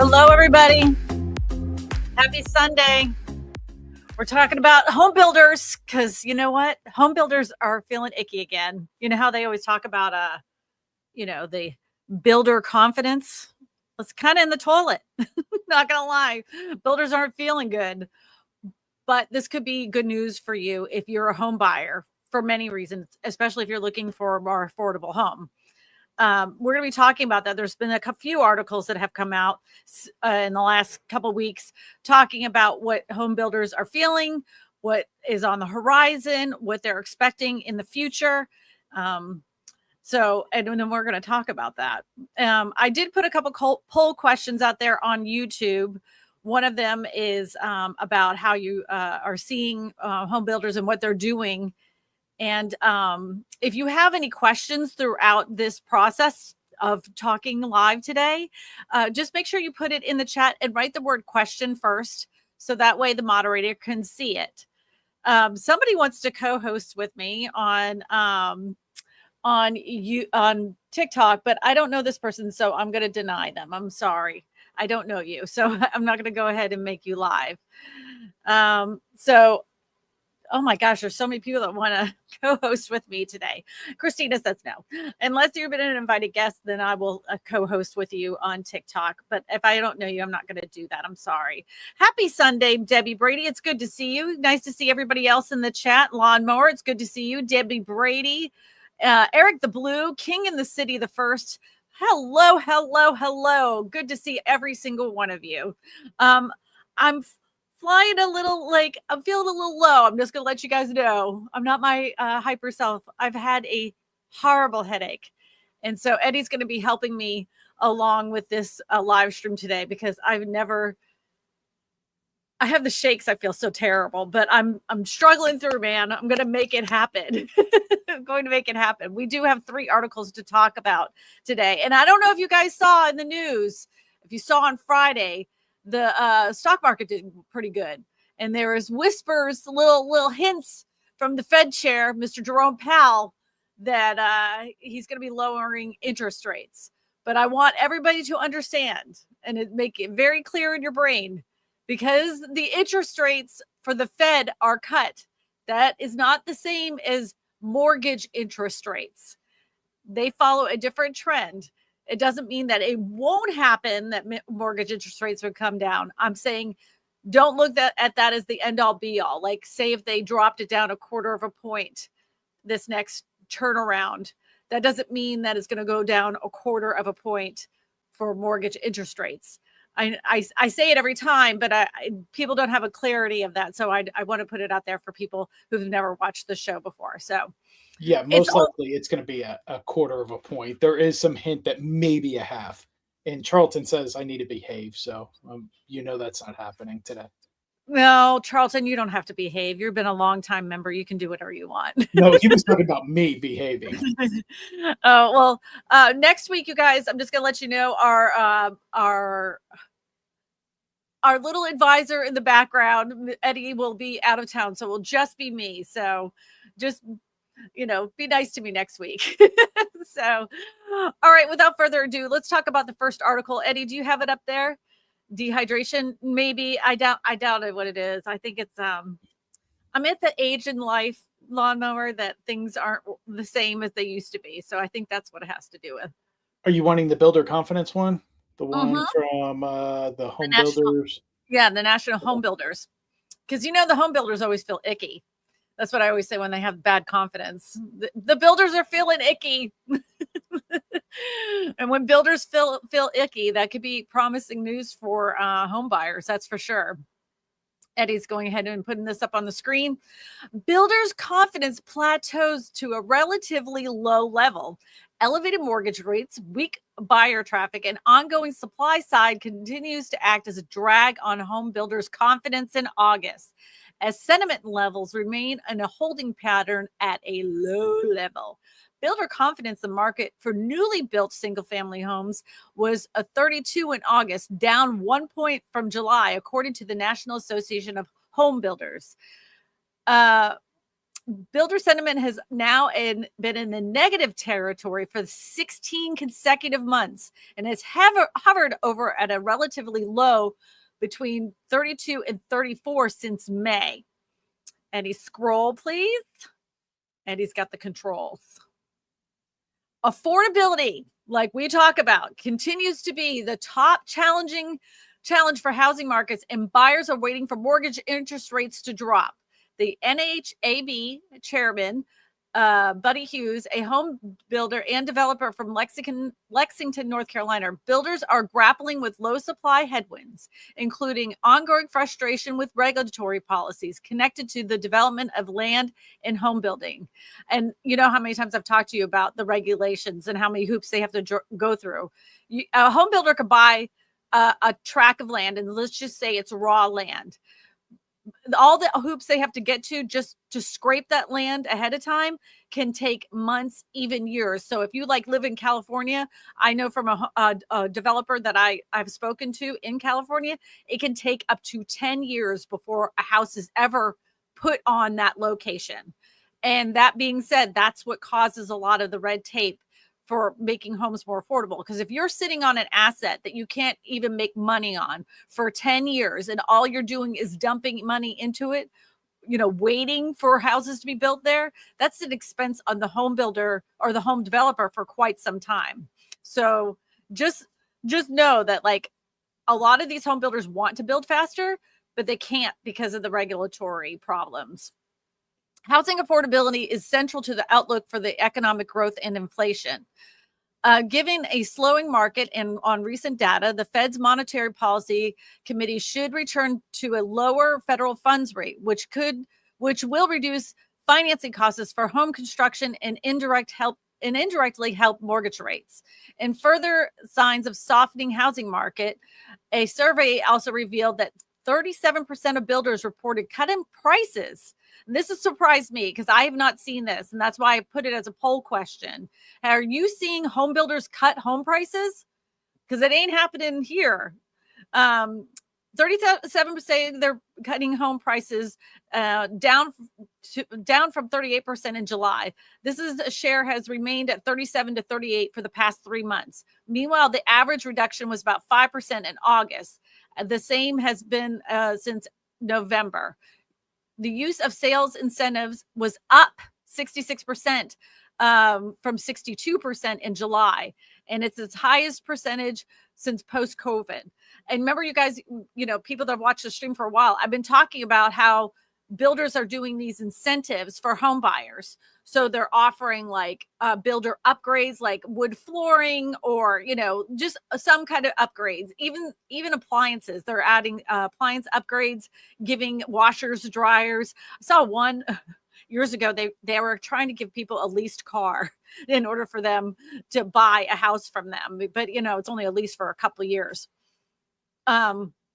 Hello, everybody. Happy Sunday. We're talking about home builders because you know what? Home builders are feeling icky again. You know how they always talk about, the builder confidence? It's kind of in the toilet. Not going to lie. Builders aren't feeling good. But this could be good news for you if you're a home buyer for many reasons, especially if you're looking for a more affordable home. We're going to be talking about that. There's been a few articles that have come out in the last couple of weeks talking about what home builders are feeling, what is on the horizon, what they're expecting in the future. And then we're going to talk about that. I did put a couple poll questions out there on YouTube. One of them is about how you are seeing home builders and what they're doing. And if you have any questions throughout this process of talking live today, just make sure you put it in the chat and write the word question first. So that way the moderator can see it. Somebody wants to co-host with me on TikTok, but I don't know this person. So I'm going to deny them. I'm sorry. I don't know you. So I'm not going to go ahead and make you live. Oh my gosh, there's so many people that want to co-host with me today. Kristina says no. Unless you've been an invited guest, then I will co-host with you on TikTok. But if I don't know you, I'm not going to do that. I'm sorry. Happy Sunday, Debbie Brady. It's good to see you. Nice to see everybody else in the chat. Lawnmower, it's good to see you. Debbie Brady. Eric the Blue, King in the City the First. Hello, hello, hello. Good to see every single one of you. I'm flying a little, I'm feeling a little low. I'm just going to let you guys know. I'm not my hyper self. I've had a horrible headache. And so Eddie's going to be helping me along with this live stream today because I have the shakes. I feel so terrible, but I'm struggling through, man. I'm going to make it happen. I'm going to make it happen. We do have 3 articles to talk about today. And I don't know if you guys saw in the news, if you saw on Friday, the stock market did pretty good. And there is whispers, little hints from the Fed chair, Mr. Jerome Powell, that he's going to be lowering interest rates. But I want everybody to understand and make it very clear in your brain, because the interest rates for the Fed are cut. That is not the same as mortgage interest rates. They follow a different trend. It doesn't mean that it won't happen, that mortgage interest rates would come down. I'm saying don't look at that as the end all be all. Like, say if they dropped it down 1/4 of a point this next turnaround, that doesn't mean that it's going to go down 1/4 of a point for mortgage interest rates. I say it every time, but people don't have a clarity of that. So I want to put it out there for people who've never watched the show before. So yeah, most likely it's going to be a 1/4 of a point. There is some hint that maybe a half. And Charlton says I need to behave. So that's not happening today. No, Charlton, you don't have to behave. You've been a long time member. You can do whatever you want. No, he was talking about me behaving. Oh, well, next week, you guys, I'm just going to let you know our little advisor in the background, Eddie, will be out of town. So it will just be me. So just, be nice to me next week. So, all right, without further ado, let's talk about the first article. Eddie, do you have it up there? Dehydration, maybe. I doubt it what it is. I think it's I'm at the age in life, Lawnmower, that things aren't the same as they used to be. So I think that's what it has to do with. Are you wanting the builder confidence one? The one from the home builders? Yeah, the national home builders. Because the home builders always feel icky. That's what I always say when they have bad confidence. The builders are feeling icky. And when builders feel icky, that could be promising news for home buyers. That's for sure. Eddie's going ahead and putting this up on the screen. Builders' confidence plateaus to a relatively low level. Elevated mortgage rates, weak buyer traffic, and ongoing supply side continues to act as a drag on home builders' confidence in August, as sentiment levels remain in a holding pattern at a low level. Builder confidence in the market for newly built single-family homes was a 32 in August, down 1 point from July, according to the National Association of Home Builders. Builder sentiment has now been in the negative territory for 16 consecutive months and has hovered over at a relatively low between 32 and 34 since May. Any scroll, please. And he's got the controls. Affordability, like we talk about, continues to be the top challenge for housing markets, and buyers are waiting for mortgage interest rates to drop. The NHAB chairman, Buddy Hughes, a home builder and developer from Lexington, North Carolina, builders are grappling with low supply headwinds, including ongoing frustration with regulatory policies connected to the development of land and home building. And you know how many times I've talked to you about the regulations and how many hoops they have to go through. A home builder could buy a tract of land, and let's just say it's raw land. All the hoops they have to get to just to scrape that land ahead of time can take months, even years. So if you like live in California, I know from a developer that I've spoken to in California, it can take up to 10 years before a house is ever put on that location. And that being said, that's what causes a lot of the red tape for making homes more affordable. Because if you're sitting on an asset that you can't even make money on for 10 years and all you're doing is dumping money into it, waiting for houses to be built there, that's an expense on the home builder or the home developer for quite some time. So just know that, like, a lot of these home builders want to build faster, but they can't because of the regulatory problems. Housing affordability is central to the outlook for the economic growth and inflation. Given a slowing market and on recent data, the Fed's Monetary Policy Committee should return to a lower federal funds rate, which will reduce financing costs for home construction and indirectly help mortgage rates. In further signs of softening housing market, a survey also revealed that 37% of builders reported cutting prices. And this has surprised me because I have not seen this, and that's why I put it as a poll question. Are you seeing home builders cut home prices? Because it ain't happening here. 37% say they're cutting home prices down from 38% in July. This share has remained at 37 to 38 for the past 3 months. Meanwhile, the average reduction was about 5% in August. The same has been since November. The use of sales incentives was up 66% from 62% in July. And it's its highest percentage since post-COVID. And remember, you guys, people that have watched the stream for a while, I've been talking about how builders are doing these incentives for home buyers. So they're offering like builder upgrades, like wood flooring, or, just some kind of upgrades, even appliances. They're adding appliance upgrades, giving washers, dryers. I saw one years ago, they were trying to give people a leased car in order for them to buy a house from them. But, it's only a lease for a couple of years.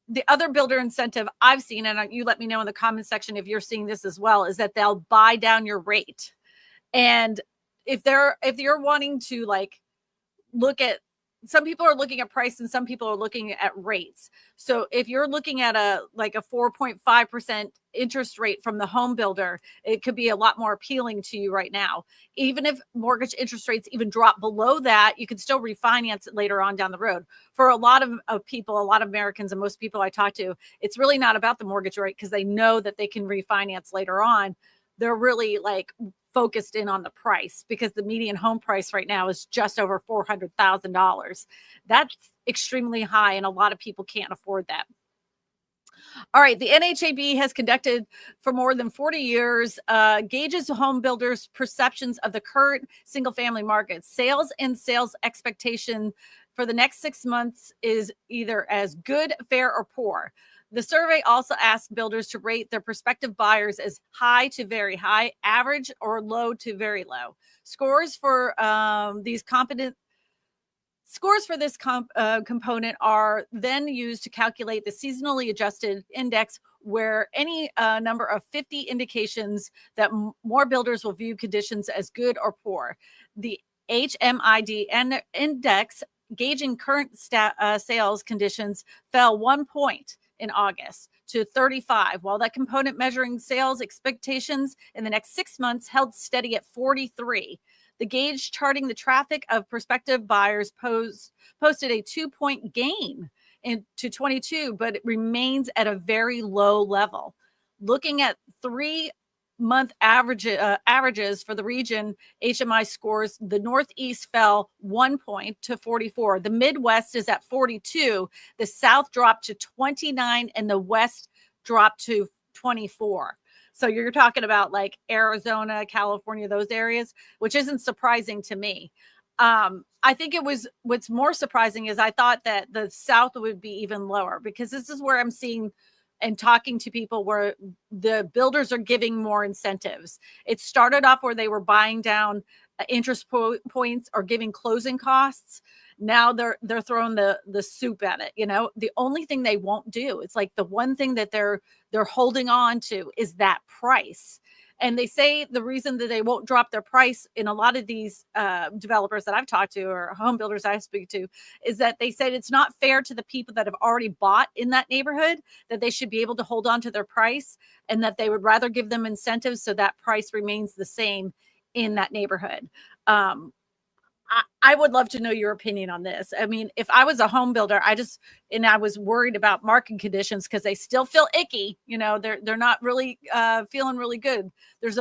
The other builder incentive I've seen, and you let me know in the comment section if you're seeing this as well, is that they'll buy down your rate. And if you're wanting to like look at, some people are looking at price and some people are looking at rates. So if you're looking at a 4.5% interest rate from the home builder, it could be a lot more appealing to you right now. Even if mortgage interest rates even drop below that, you can still refinance it later on down the road. For a lot of people, a lot of Americans, and most people I talk to, it's really not about the mortgage rate because they know that they can refinance later on. They're really like focused in on the price because the median home price right now is just over $400,000. That's extremely high, and a lot of people can't afford that. All right, the NHAB has conducted for more than 40 years, gauges home builders' perceptions of the current single-family market. Sales and sales expectation for the next 6 months is either as good, fair, or poor. The survey also asked builders to rate their prospective buyers as high to very high, average, or low to very low. Scores for this component are then used to calculate the seasonally adjusted index, where any number of 50 indications that more builders will view conditions as good or poor. The HMID index gauging current sales conditions fell 1 point in August to 35, while that component measuring sales expectations in the next 6 months held steady at 43. The gauge charting the traffic of prospective buyers posted a 2-point gain into 22, but it remains at a very low level. Looking at 3-month averages for the region, HMI scores, the Northeast fell 1 point to 44. The Midwest is at 42. The South dropped to 29, and the West dropped to 24. So you're talking about like Arizona, California, those areas, which isn't surprising to me. I think what's more surprising is I thought that the South would be even lower, because this is where I'm seeing and talking to people where the builders are giving more incentives. It started off where they were buying down interest points or giving closing costs. Now they're throwing the soup at it. The only thing they won't do, it's like the one thing that they're holding on to is that price. And they say the reason that they won't drop their price in a lot of these developers that I've talked to, or home builders I speak to, is that they said it's not fair to the people that have already bought in that neighborhood, that they should be able to hold on to their price, and that they would rather give them incentives so that price remains the same in that neighborhood. I would love to know your opinion on this. I mean, if I was a home builder, I was worried about market conditions because they still feel icky. They're not really feeling really good. There's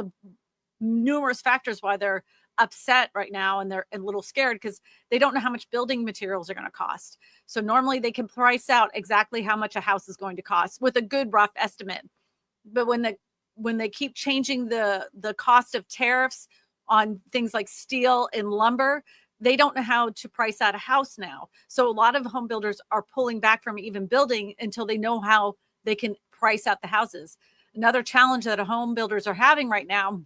numerous factors why they're upset right now, and they're a little scared because they don't know how much building materials are going to cost. So normally they can price out exactly how much a house is going to cost with a good rough estimate. But when they keep changing the cost of tariffs on things like steel and lumber, they don't know how to price out a house now. So a lot of home builders are pulling back from even building until they know how they can price out the houses. Another challenge that home builders are having right now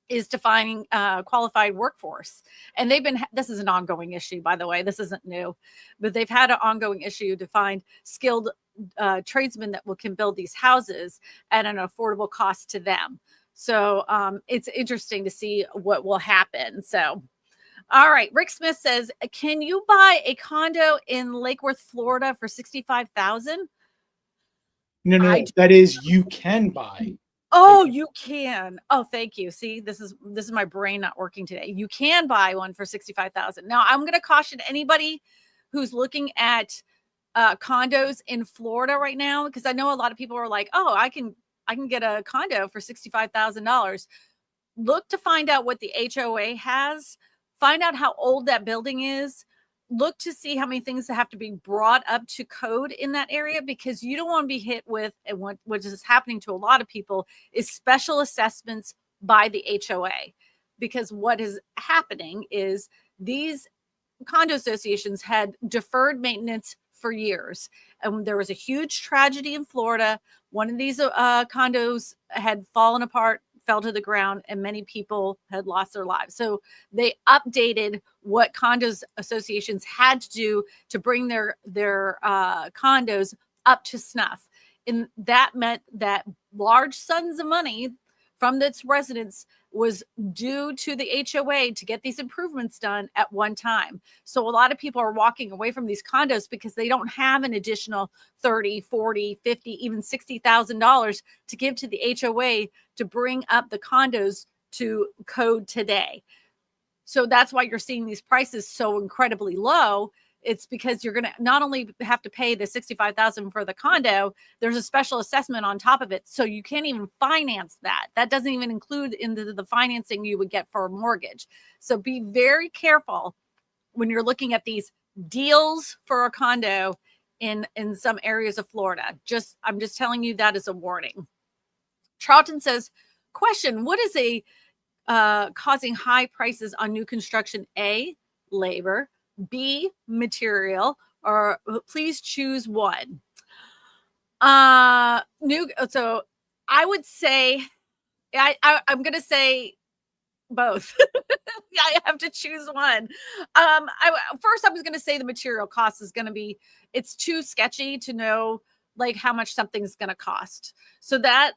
is to find qualified workforce. And this is an ongoing issue, by the way. This isn't new, but they've had an ongoing issue to find skilled tradesmen that can build these houses at an affordable cost to them. So it's interesting to see what will happen. So, all right. Rick Smith says, can you buy a condo in Lake Worth, Florida for $65,000? No. That is, you can buy. Oh, you can. Oh, thank you. See, this is my brain not working today. You can buy one for $65,000. Now, I'm going to caution anybody who's looking at condos in Florida right now, because I know a lot of people are like, oh, I can get a condo for $65,000. Look to find out what the HOA has. Find out how old that building is. Look to see how many things have to be brought up to code in that area, because you don't want to be hit with, and what is happening to a lot of people is special assessments by the HOA. Because what is happening is these condo associations had deferred maintenance for years. And there was a huge tragedy in Florida. One of these condos had fallen apart, fell to the ground, and many people had lost their lives. So they updated what condos associations had to do to bring their condos up to snuff. And that meant that large sums of money from its residents was due to the HOA to get these improvements done at one time. So a lot of people are walking away from these condos because they don't have an additional $30, $40, $50, even $60,000 to give to the HOA to bring up the condos to code today. So that's why you're seeing these prices so incredibly low. It's because you're going to not only have to pay the $65,000 for the condo, there's a special assessment on top of it. So you can't even finance that. That doesn't even include into the financing you would get for a mortgage. So be very careful when you're looking at these deals for a condo in some areas of Florida. I'm just telling you that as a warning. Charlton says, question, what is causing high prices on new construction? A, labor. B, material, or please choose one. So I would say, I'm going to say both. I have to choose one. First, I was going to say the material cost is going to be, it's too sketchy to know like how much something's going to cost. So that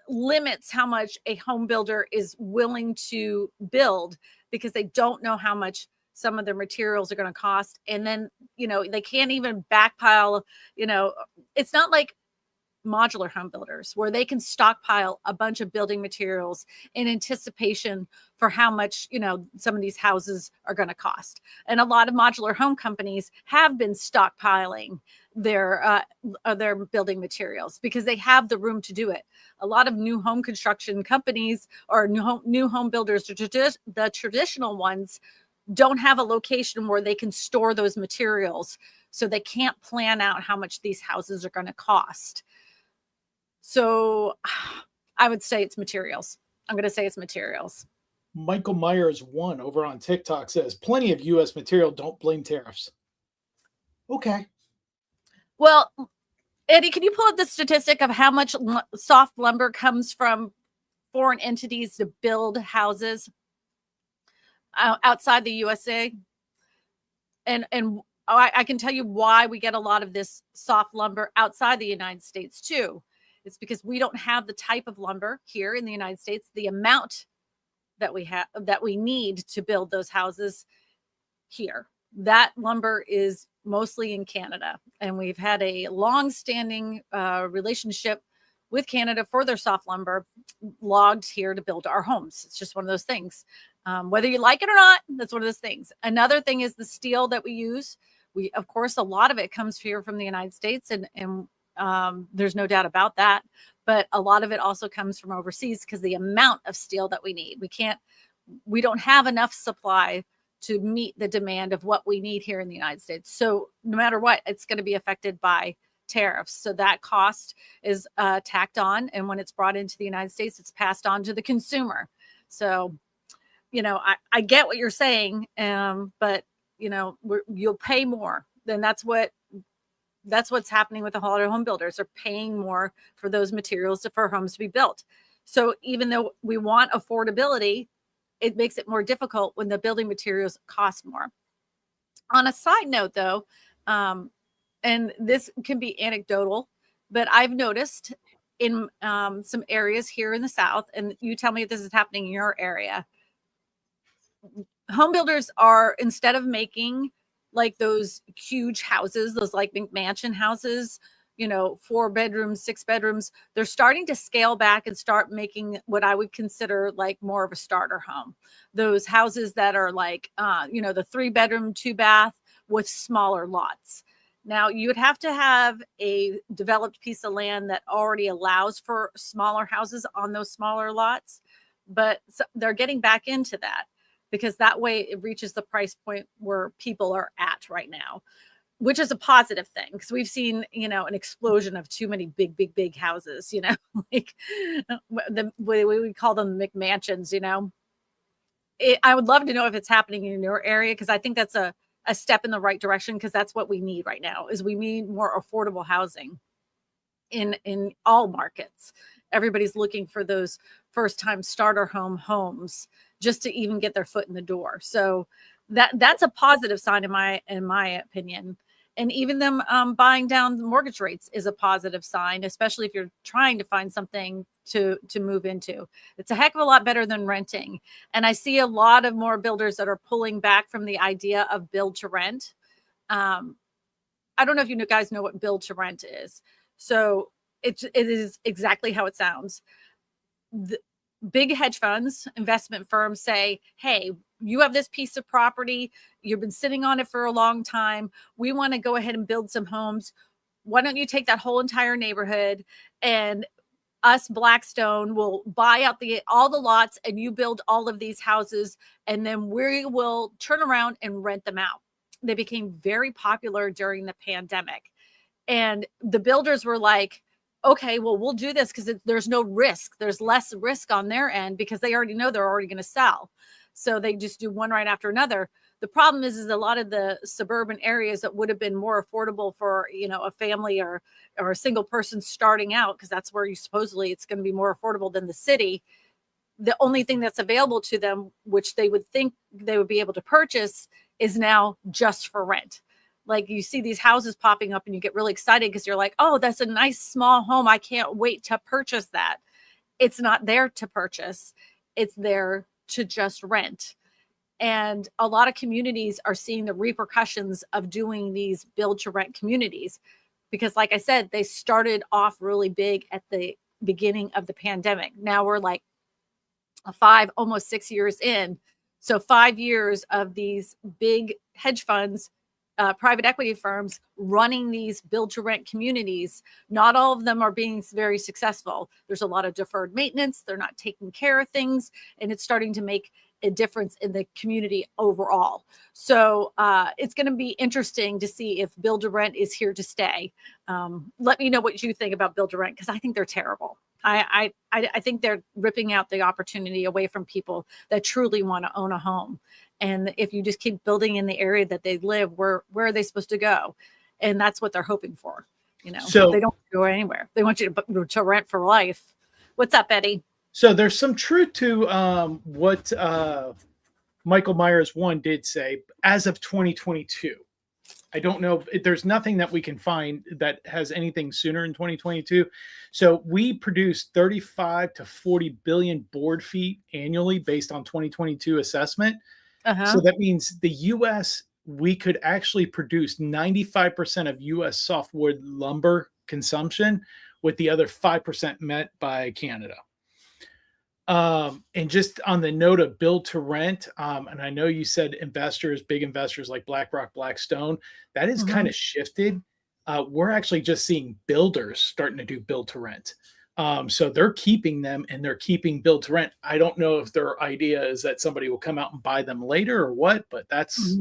limits how much a home builder is willing to build, because they don't know how much some of their materials are going to cost. And then, they can't even backpile, it's not like modular home builders where they can stockpile a bunch of building materials in anticipation for how much, some of these houses are going to cost. And a lot of modular home companies have been stockpiling their building materials because they have the room to do it. A lot of new home construction companies or new home builders, the traditional ones, don't have a location where they can store those materials. So they can't plan out how much these houses are going to cost. So I would say it's materials. I'm going to say it's materials. Michael Myers 1 over on TikTok says, plenty of U.S. material, don't blame tariffs. Okay. Well, Eddie, can you pull up the statistic of how much soft lumber comes from foreign entities to build houses outside the USA? And I can tell you why we get a lot of this soft lumber outside the United States too. It's because we don't have the type of lumber here in the United States, the amount that we need to build those houses here. That lumber is mostly in Canada, and we've had a long-standing relationship with Canada for their soft lumber logged here to build our homes. It's just one of those things. Whether you like it or not, that's one of those things. Another thing is the steel that we use. Of course, a lot of it comes here from the United States, and there's no doubt about that. But a lot of it also comes from overseas because the amount of steel that we need, we don't have enough supply to meet the demand of what we need here in the United States. So no matter what, it's going to be affected by tariffs. So that cost is tacked on. And when it's brought into the United States, it's passed on to the consumer. So, I get what you're saying, but, you'll pay more. Then that's what's happening with the home builders. They're paying more for those materials for homes to be built. So even though we want affordability, it makes it more difficult when the building materials cost more. On a side note, though, and this can be anecdotal, but I've noticed in some areas here in the South, and you tell me if this is happening in your area, home builders are, instead of making like those huge houses, those like McMansion houses, 4 bedrooms, 6 bedrooms, they're starting to scale back and start making what I would consider like more of a starter home. Those houses that are like, the 3-bedroom, 2-bath with smaller lots. Now, you would have to have a developed piece of land that already allows for smaller houses on those smaller lots, but they're getting back into that because that way it reaches the price point where people are at right now, which is a positive thing because we've seen, an explosion of too many big houses, like the way we call them McMansions, I would love to know if it's happening in your area because I think that's a step in the right direction because that's what we need right now is we need more affordable housing in all markets. Everybody's looking for those first-time starter homes just to even get their foot in the door. So that's a positive sign in my opinion. And even them buying down the mortgage rates is a positive sign, especially if you're trying to find something to move into. It's a heck of a lot better than renting. And I see a lot of more builders that are pulling back from the idea of build to rent. I don't know if you guys know what build to rent is. So it is exactly how it sounds. The big hedge funds, investment firms say, hey, you have this piece of property. You've been sitting on it for a long time. We want to go ahead and build some homes. Why don't you take that whole entire neighborhood and us, Blackstone, will buy out all the lots and you build all of these houses and then we will turn around and rent them out. They became very popular during the pandemic. And the builders were like, okay, well, we'll do this because there's no risk. There's less risk on their end because they already know they're already going to sell. So they just do one right after another. The problem is a lot of the suburban areas that would have been more affordable for, a family or a single person starting out, because that's where supposedly it's going to be more affordable than the city. The only thing that's available to them, which they would think they would be able to purchase, is now just for rent. Like you see these houses popping up and you get really excited because you're like, oh, that's a nice small home. I can't wait to purchase that. It's not there to purchase. It's there to just rent. And a lot of communities are seeing the repercussions of doing these build to rent communities. because like I said, they started off really big at the beginning of the pandemic. Now we're like 5, almost 6 years in. So 5 years of these big hedge funds, private equity firms running these build to rent communities. Not all of them are being very successful. There's a lot of deferred maintenance. They're not taking care of things, and it's starting to make a difference in the community overall. So it's going to be interesting to see if build to rent is here to stay. Let me know what you think about build to rent, because I think they're terrible. I think they're ripping out the opportunity away from people that truly want to own a home. And if you just keep building in the area that they live, where are they supposed to go? And that's what they're hoping for. You know, So they don't go anywhere. They want you to rent for life. What's up, Eddie? So there's some truth to what Michael Myers one did say as of 2022. I don't know. There's nothing that we can find that has anything sooner in 2022. So we produce 35 to 40 billion board feet annually based on 2022 assessment. So that means the U.S., we could actually produce 95% of U.S. softwood lumber consumption, with the other 5% met by Canada. And just on the note of build to rent, and I know you said investors, big investors like BlackRock, Blackstone, that is kind of shifted. We're actually just seeing builders starting to do build to rent. So they're keeping them, and they're keeping build to rent. I don't know if their idea is that somebody will come out and buy them later or what, but that's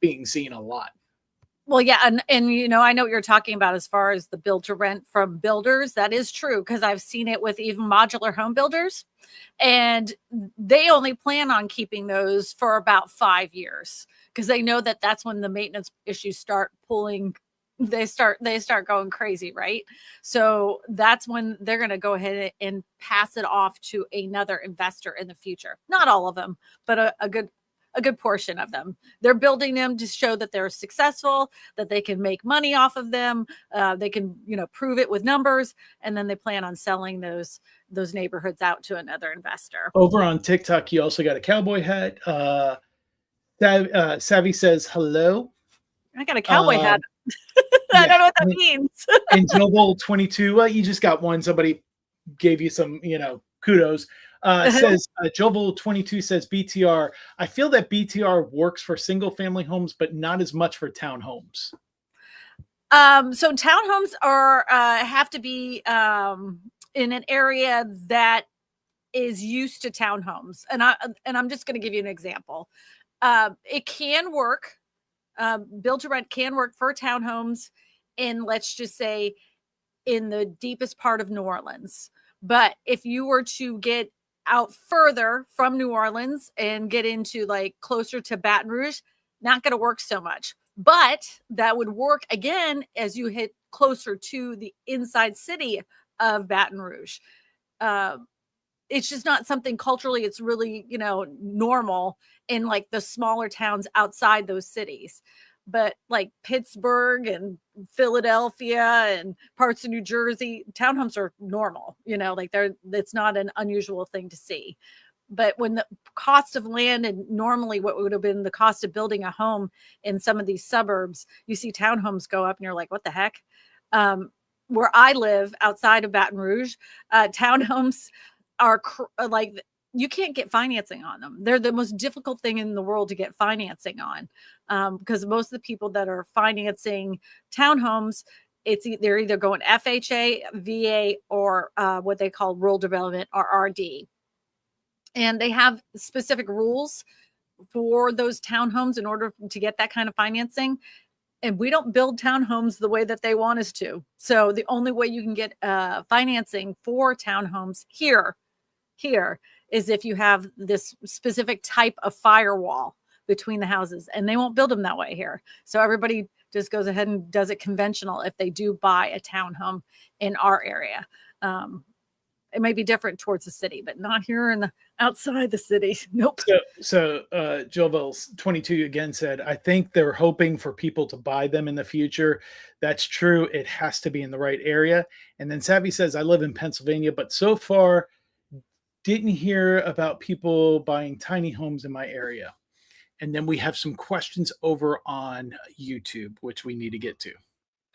being seen a lot. Well, yeah, and you know, I know what you're talking about as far as the build to rent from builders. That is true, because I've seen it with even modular home builders, and they only plan on keeping those for about 5 years, because they know that that's when the maintenance issues start pulling. They start going crazy, right? So that's when they're going to go ahead and pass it off to another investor in the future. Not all of them, but a good portion of them. They're building them to show that they're successful, that they can make money off of them. They can, you know, prove it with numbers, and then they plan on selling those neighborhoods out to another investor. Over on TikTok, you also got a cowboy hat. Savvy says hello. I got a cowboy hat. I don't know what that means. And Joel 22, well, you just got one. Somebody gave you some, kudos. Says Joel 22 says BTR. I feel that BTR works for single family homes, but not as much for townhomes. So townhomes are have to be in an area that is used to townhomes, and I'm just going to give you an example. It can work. Build to rent can work for townhomes in, let's just say, in the deepest part of New Orleans. But if you were to get out further from New Orleans and get into like closer to Baton Rouge, not going to work so much. But that would work again as you hit closer to the inside city of Baton Rouge. It's just not something culturally, it's really, normal in like the smaller towns outside those cities. But like Pittsburgh and Philadelphia and parts of New Jersey, townhomes are normal, it's not an unusual thing to see. But when the cost of land and normally what would have been the cost of building a home in some of these suburbs, you see townhomes go up and you're like, what the heck? Where I live outside of Baton Rouge, townhomes are like, you can't get financing on them. They're the most difficult thing in the world to get financing on, because most of the people that are financing townhomes, they're either going FHA, VA, or what they call rural development, or RD. And they have specific rules for those townhomes in order to get that kind of financing. And we don't build townhomes the way that they want us to. So the only way you can get financing for townhomes here is if you have this specific type of firewall between the houses, and they won't build them that way here. So everybody just goes ahead and does it conventional if they do buy a townhome in our area. It may be different towards the city, but not here in the outside the city. Nope. So Joel 22 again said, I think they're hoping for people to buy them in the future. That's true. It has to be in the right area. And then Savvy says, I live in Pennsylvania, but so far didn't hear about people buying tiny homes in my area. And then we have some questions over on YouTube, which we need to get to.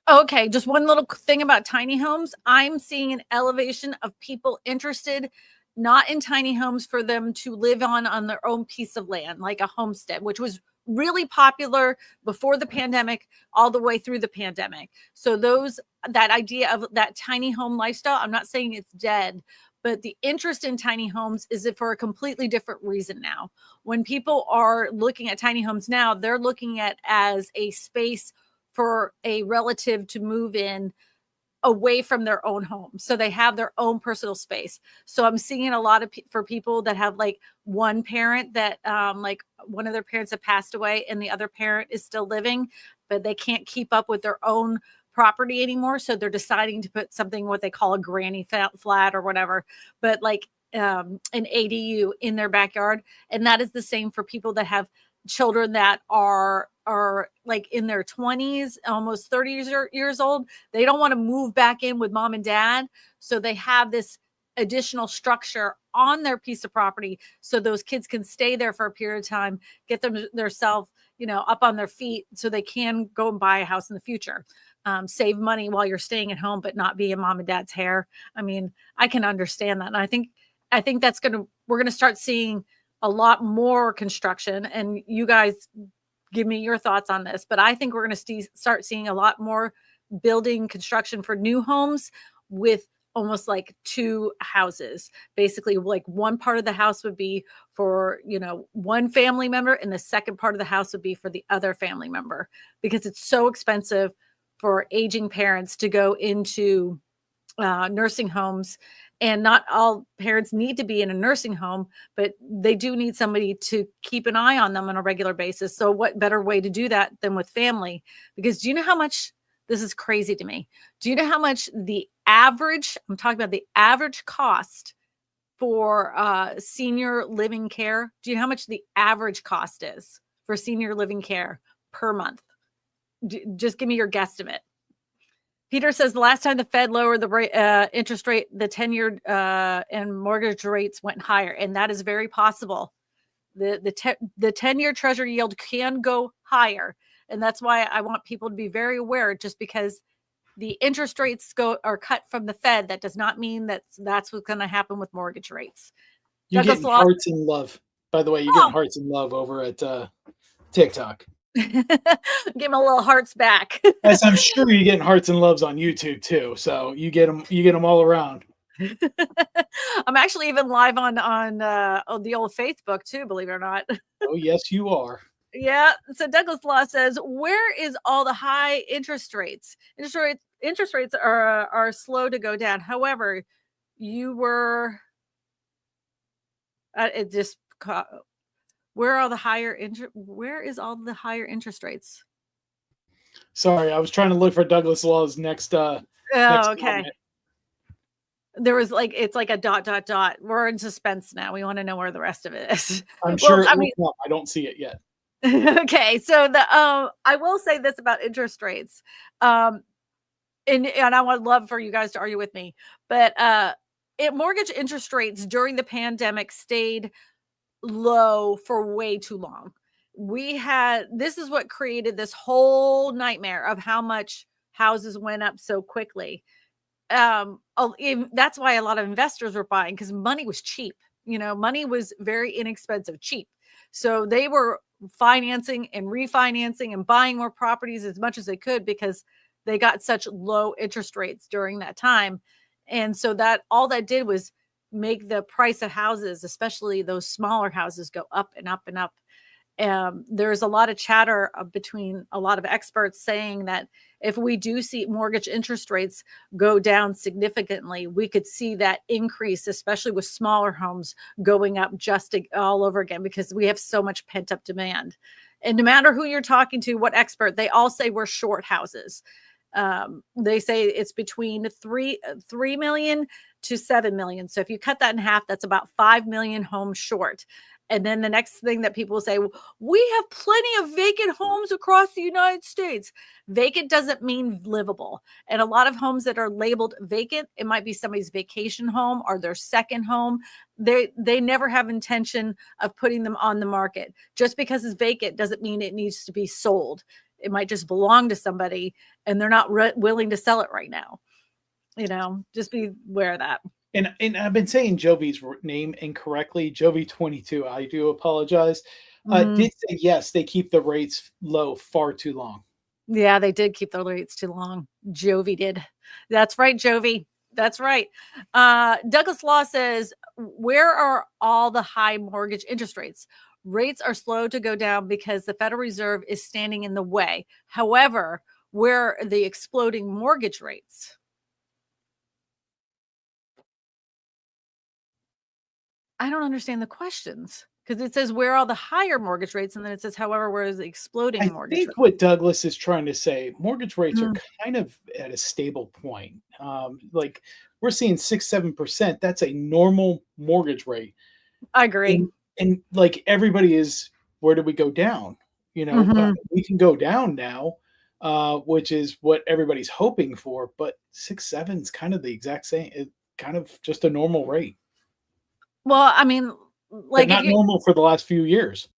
Okay, just one little thing about tiny homes. I'm seeing an elevation of people interested not in tiny homes for them to live on their own piece of land, like a homestead, which was really popular before the pandemic, all the way through the pandemic. So that idea of that tiny home lifestyle, I'm not saying it's dead, but the interest in tiny homes is for a completely different reason now. When people are looking at tiny homes now, they're looking at as a space for a relative to move in away from their own home. So they have their own personal space. So I'm seeing a lot of for people that have like one parent that like one of their parents have passed away and the other parent is still living, but they can't keep up with their own property anymore. So they're deciding to put something what they call a granny flat or whatever, but like an ADU in their backyard. And that is the same for people that have children that are like in their 20s, almost 30 years old. They don't want to move back in with mom and dad. So they have this additional structure on their piece of property so those kids can stay there for a period of time, get themselves, up on their feet so they can go and buy a house in the future. Save money while you're staying at home, but not be in mom and dad's hair. I mean, I can understand that. And I think we're going to start seeing a lot more construction, and you guys give me your thoughts on this, but I think we're going to start seeing a lot more building construction for new homes with almost like two houses. Basically, like one part of the house would be for, one family member, and the second part of the house would be for the other family member, because it's so expensive for aging parents to go into nursing homes. And not all parents need to be in a nursing home, but they do need somebody to keep an eye on them on a regular basis. So what better way to do that than with family? Because do you know how much, this is crazy to me, do you know how much I'm talking about the average cost for senior living care? Do you know how much the average cost is for senior living care per month? Just give me your guesstimate. Peter says the last time the Fed lowered the interest rate, the 10-year and mortgage rates went higher, and that is very possible. The 10-year treasury yield can go higher, and that's why I want people to be very aware. Just because the interest rates are cut from the Fed, that does not mean that's what's going to happen with mortgage rates. You're getting hearts and love. By the way, you're getting hearts and love over at TikTok. Give them a little hearts back. As I'm sure you're getting hearts and loves on YouTube too. So you get them all around. I'm actually even live on the old Facebook too, believe it or not. Oh yes, you are. Yeah. So Douglas Law says, where is all the high interest rates? Interest rates are slow to go down. However, it just caught. Where is all the higher interest rates? Sorry, I was trying to look for Douglas Law's next okay. comment. There was it's like a ... We're in suspense now. We want to know where the rest of it is. I'm sure I don't see it yet. Okay. So I will say this about interest rates. And I would love for you guys to argue with me, but mortgage interest rates during the pandemic stayed low for way too long. This is what created this whole nightmare of how much houses went up so quickly. That's why a lot of investors were buying, because money was cheap. Money was very inexpensive, cheap. So they were financing and refinancing and buying more properties as much as they could, because they got such low interest rates during that time. And so all that did was make the price of houses, especially those smaller houses, go up and up and up. There's a lot of chatter between a lot of experts saying that if we do see mortgage interest rates go down significantly, we could see that increase, especially with smaller homes going up just all over again, because we have so much pent up demand. And no matter who you're talking to, what expert, they all say we're short houses. They say it's between 3 million to 7 million. So if you cut that in half, that's about 5 million homes short. And then the next thing that people say, we have plenty of vacant homes across the United States. Vacant doesn't mean livable. And a lot of homes that are labeled vacant, it might be somebody's vacation home or their second home. They never have intention of putting them on the market. Just because it's vacant doesn't mean it needs to be sold. It might just belong to somebody and they're not willing to sell it right now. Just be aware of that. And I've been saying Jovi's name incorrectly. Jovi 22. I do apologize. Did say yes, they keep the rates low far too long. Yeah, they did keep the rates too long. Jovi did. That's right, Jovi. That's right. Douglas Law says, where are all the high mortgage interest rates? Rates are slow to go down because the Federal Reserve is standing in the way. However, where are the exploding mortgage rates? I don't understand the questions because it says where are all the higher mortgage rates, and then it says, however, where is the exploding mortgage think rate? what Douglas is trying to say, mortgage rates are kind of at a stable point. Like we're seeing 6-7%. That's a normal mortgage rate. I agree. And like everybody is, where do we go down? We can go down now, which is what everybody's hoping for. But 6-7 is kind of the exact same. It's kind of just a normal rate. Well, I mean, like not normal for the last few years.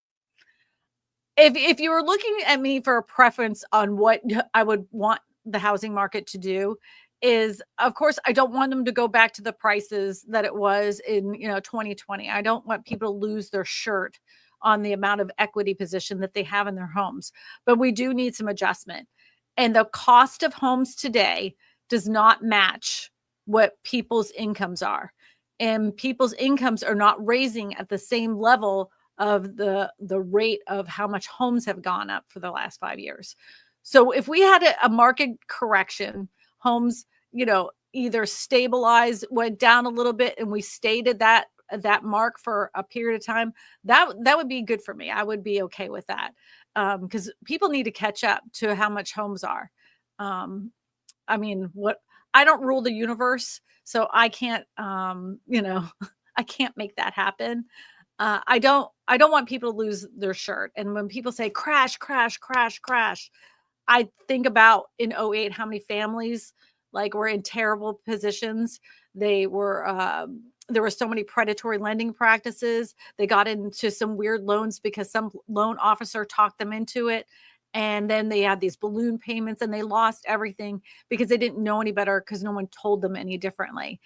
If you were looking at me for a preference on what I would want the housing market to do, is of course I don't want them to go back to the prices that it was in 2020. I don't want people to lose their shirt on the amount of equity position that they have in their homes. But we do need some adjustment. And the cost of homes today does not match what people's incomes are. And people's incomes are not raising at the same level of the rate of how much homes have gone up for the last 5 years. So if we had a market correction, homes, either stabilized, went down a little bit, and we stayed at that mark for a period of time, that would be good for me. I would be okay with that, because people need to catch up to how much homes are. I mean, I don't rule the universe, so I can't, I can't make that happen. I don't want people to lose their shirt. And when people say crash, crash, crash, crash, I think about in 2008 how many families were in terrible positions. There were so many predatory lending practices. They got into some weird loans because some loan officer talked them into it. And then they had these balloon payments and they lost everything because they didn't know any better because no one told them any differently.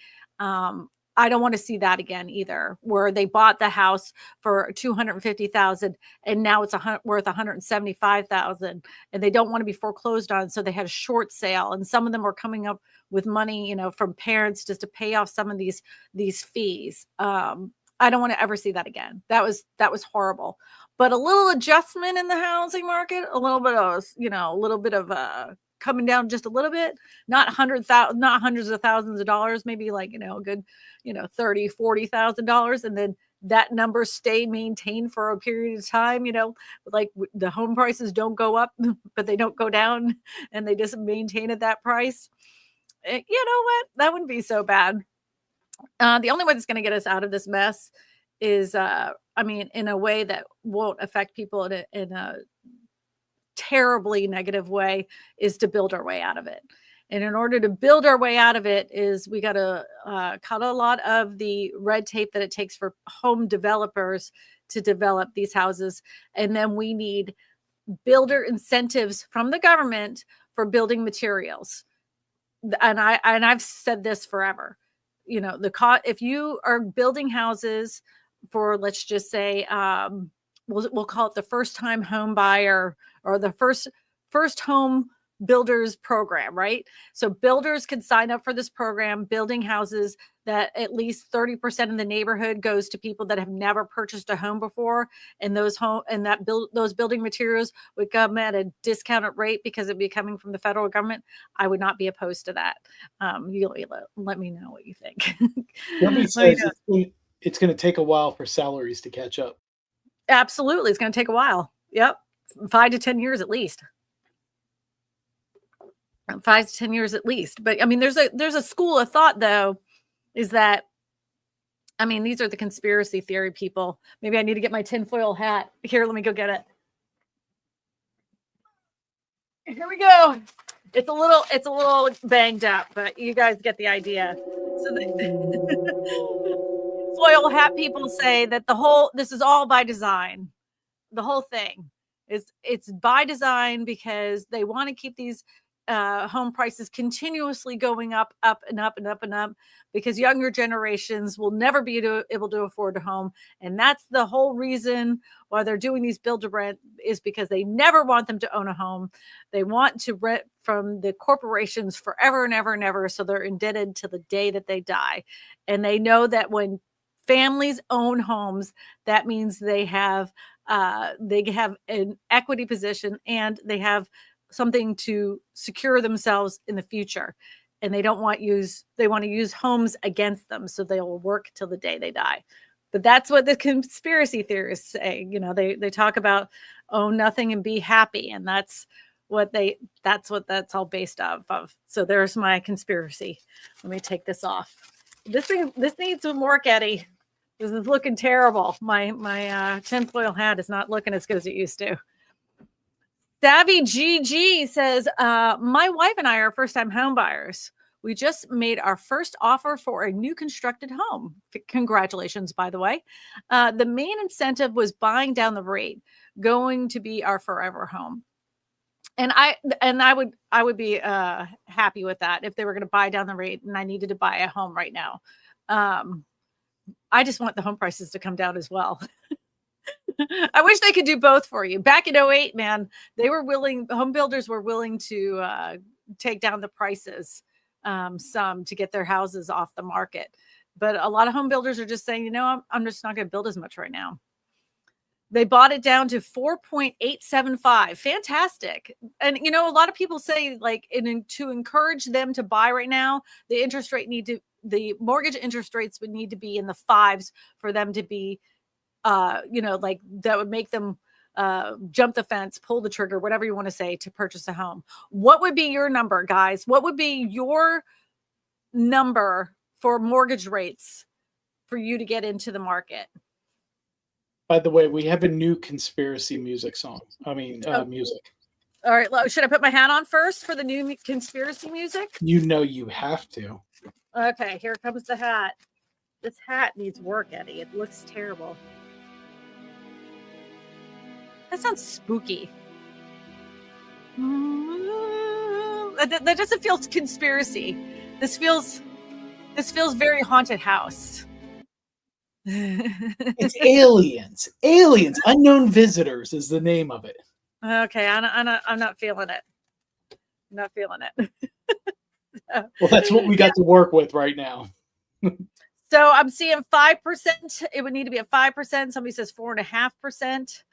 I don't want to see that again either, where they bought the house for $250,000 and now it's worth $175,000 and they don't want to be foreclosed on. So they had a short sale, and some of them were coming up with money, from parents just to pay off some of these fees. I don't want to ever see that again. That was horrible. But a little adjustment in the housing market, a little bit of coming down just a little bit, not hundreds of thousands of dollars, maybe a good, $30,000, $40,000. And then that number stay maintained for a period of time, the home prices don't go up, but they don't go down, and they just maintain at that price. You know what? That wouldn't be so bad. The only way that's going to get us out of this mess is, in a way that won't affect people in a terribly negative way, is to build our way out of it. And in order to build our way out of it is we got to cut a lot of the red tape that it takes for home developers to develop these houses. And then we need builder incentives from the government for building materials. And I've said this forever. If you are building houses for, let's just say, we'll call it the first time home buyer or the first home builders program, right? So builders can sign up for this program, building houses that at least 30% of the neighborhood goes to people that have never purchased a home before. And those building materials would come at a discounted rate because it'd be coming from the federal government. I would not be opposed to that. You let me know what you think. Nobody says it's going to take a while for salaries to catch up. Absolutely. It's going to take a while. Yep. 5 to 10 years at least. 5 to 10 years at least. But there's a school of thought, though, is that, these are the conspiracy theory people. Maybe I need to get my tinfoil hat. Here, let me go get it. Here we go. It's a little banged up, but you guys get the idea. So the foil hat people say that this is all by design. The whole thing It's by design because they want to keep these home prices continuously going up, up and up and up and up, because younger generations will never be able to afford a home. And that's the whole reason why they're doing these build to rent, is because they never want them to own a home. They want to rent from the corporations forever and ever and ever. So they're indebted to the day that they die. And they know that when families own homes, that means they have an equity position, and they have something to secure themselves in the future. And they want to use homes against them, so they will work till the day they die. But that's what the conspiracy theorists say. They talk about own nothing and be happy, and that's what that's all based off of. So there's my conspiracy. Let me take this off. This needs some work, Eddie. This is looking terrible. My tinfoil hat is not looking as good as it used to. Savvy GG says, my wife and I are first-time home buyers. We just made our first offer for a new constructed home. Congratulations, by the way. The main incentive was buying down the rate, going to be our forever home. And I would be happy with that if they were going to buy down the rate and I needed to buy a home right now. I just want the home prices to come down as well. I wish they could do both for you. Back in 2008, man, home builders were willing to take down the prices some to get their houses off the market. But a lot of home builders are just saying, I'm just not going to build as much right now. They bought it down to 4.875. Fantastic. And, a lot of people say, like, to encourage them to buy right now, the mortgage interest rates would need to be in the 5s for them to be, like that would make them jump the fence, pull the trigger, whatever you want to say, to purchase a home. What would be your number, guys? What would be your number for mortgage rates for you to get into the market? By the way, we have a new conspiracy music song. Music. All right. Well, should I put my hat on first for the new conspiracy music? You have to. Okay, here comes the hat. This hat needs work, Eddie. It looks terrible. That sounds spooky. That doesn't feel conspiracy. This feels very haunted house. It's aliens. Unknown visitors is the name of it. Okay, I'm not feeling it. I'm not feeling it. Well, that's what we got to work with right now. So I'm seeing 5%. It would need to be at 5%. Somebody says 4.5%,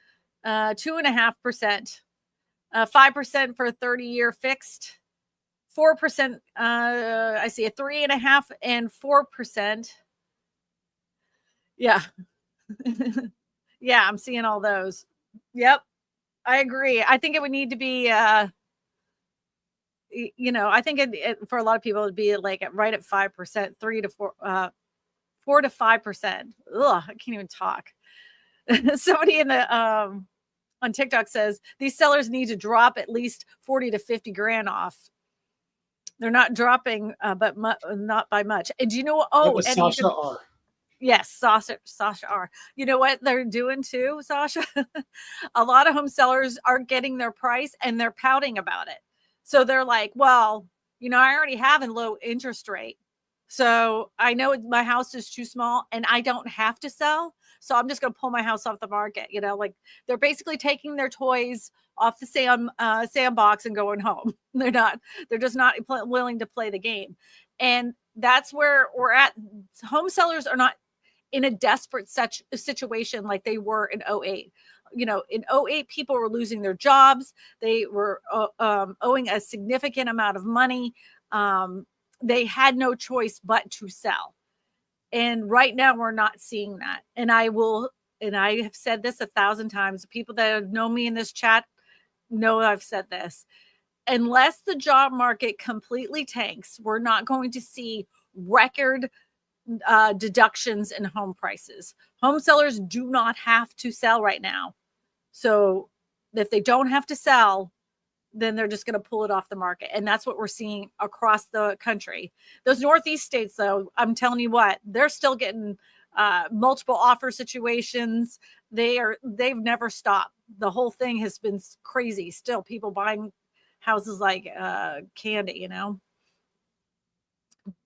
2.5%, 5% for a 30-year fixed, 4%. I see a 3.5% and 4%. Yeah. Yeah, I'm seeing all those. Yep. I agree. I think it would need to be, I think for a lot of people, it'd be like right at 5%, 3 to 4 to 5%. Ugh, I can't even talk. Somebody in the, on TikTok says these sellers need to drop at least 40 to 50 grand off. They're not dropping, but not by much. And do you know what? Oh, and Sasha R. Yes, Sasha R. You know what they're doing too, Sasha? A lot of home sellers aren't getting their price and they're pouting about it. So they're like, well, I already have a low interest rate. So I know my house is too small and I don't have to sell. So I'm just going to pull my house off the market. Like they're basically taking their toys off the sandbox and going home. They're just not willing to play the game. And that's where we're at. Home sellers are not in a desperate such a situation like they were in 2008. In 2008, people were losing their jobs. They were owing a significant amount of money. They had no choice but to sell. And right now we're not seeing that. And I have said this 1,000 times. People that have known me in this chat know I've said this. Unless the job market completely tanks, we're not going to see record deductions in home prices. Home sellers do not have to sell right now. So if they don't have to sell, then they're just going to pull it off the market. And that's what we're seeing across the country. Those Northeast states, though, I'm telling you what, they're still getting multiple offer situations. they've never stopped. The whole thing has been crazy. Still people buying houses like candy, you know.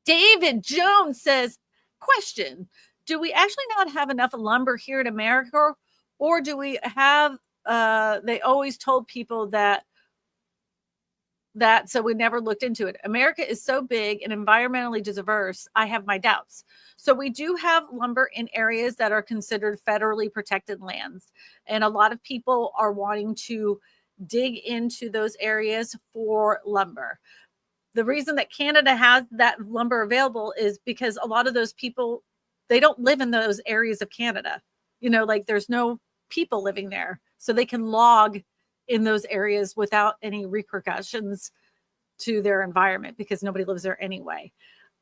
David Jones says, question, do we actually not have enough lumber here in America, or do we have they always told people that so we never looked into it? America is so big and environmentally diverse. I have my doubts. So we do have lumber in areas that are considered federally protected lands. And a lot of people are wanting to dig into those areas for lumber. The reason that Canada has that lumber available is because a lot of those people, they don't live in those areas of Canada. You know, like there's no people living there. So they can log in those areas without any repercussions to their environment because nobody lives there anyway.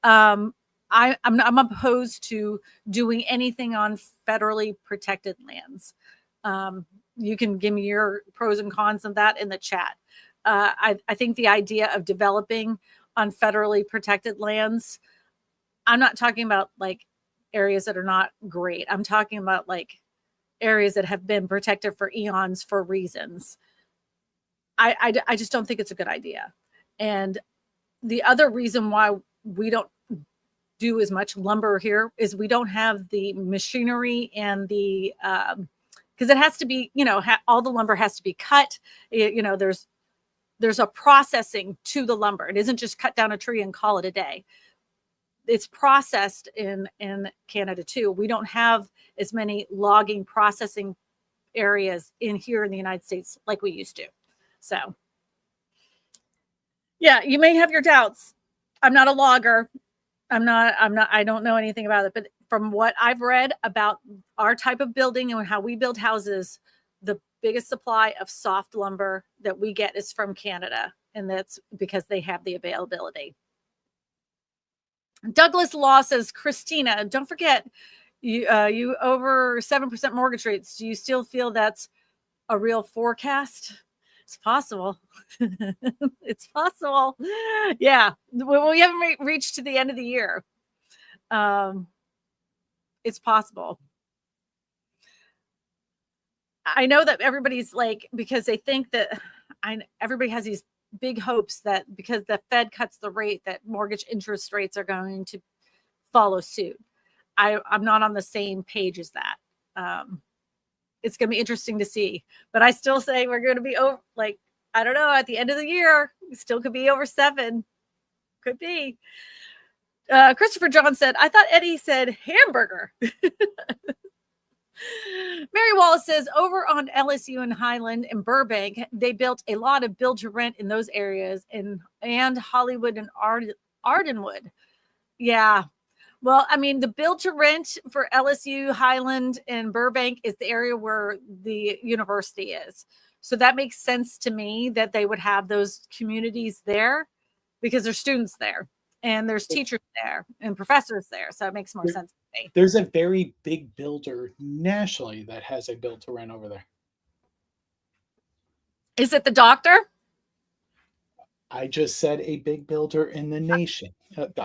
I'm opposed to doing anything on federally protected lands. You can give me your pros and cons of that in the chat. I think the idea of developing on federally protected lands, I'm not talking about like areas that are not great. I'm talking about like areas that have been protected for eons for reasons. I just don't think it's a good idea. And the other reason why we don't do as much lumber here is we don't have the machinery and the because it has to be, you know, all the lumber has to be cut. You know, there's a processing to the lumber. It isn't just cut down a tree and call it a day. It's processed in Canada too. We don't have as many logging processing areas in here in the United States like we used to. So yeah, you may have your doubts. I'm not a logger. I don't know anything about it, but from what I've read about our type of building and how we build houses, the biggest supply of soft lumber that we get is from Canada. And that's because they have the availability. Douglas Law says, Kristina, don't forget you over 7% mortgage rates. Do you still feel that's a real forecast? It's possible. It's possible. Yeah. Well, we haven't reached to the end of the year. It's possible. I know that everybody's like, because they think that everybody has these big hopes that because the Fed cuts the rate that mortgage interest rates are going to follow suit. I'm not on the same page as that. It's going to be interesting to see, but I still say we're going to be over, like, I don't know, at the end of the year, we still could be over 7. Could be. Christopher John said, I thought Eddie said hamburger. Mary Wallace says, over on LSU and Highland and Burbank, they built a lot of build to rent in those areas and Hollywood and Ardenwood. Yeah. Well, I mean, the build to rent for LSU, Highland, and Burbank is the area where the university is. So that makes sense to me that they would have those communities there because there's students there and there's teachers there and professors there. So it makes more sense to me. There's a very big builder nationally that has a build to rent over there. Is it the doctor? I just said a big builder in the nation. Okay.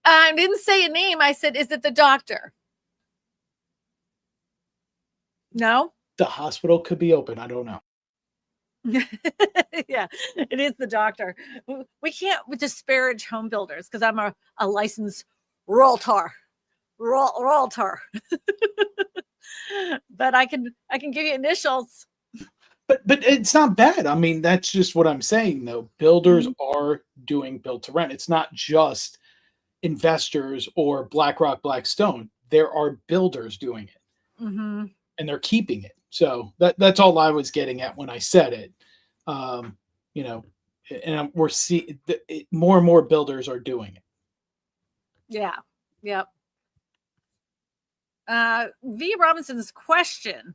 I didn't say a name. I said, is it the doctor? No? The hospital could be open. I don't know. Yeah, it is the doctor. We can't disparage home builders because I'm a licensed realtor. Realtor. But I can give you initials. But it's not bad. I mean, that's just what I'm saying, though. Builders are doing build to rent. It's not just investors or BlackRock, Blackstone. There are builders doing it, and they're keeping it. So that's all I was getting at when I said it. You know, and we're seeing more and more builders are doing it. Yeah. Yep. V. Robinson's question.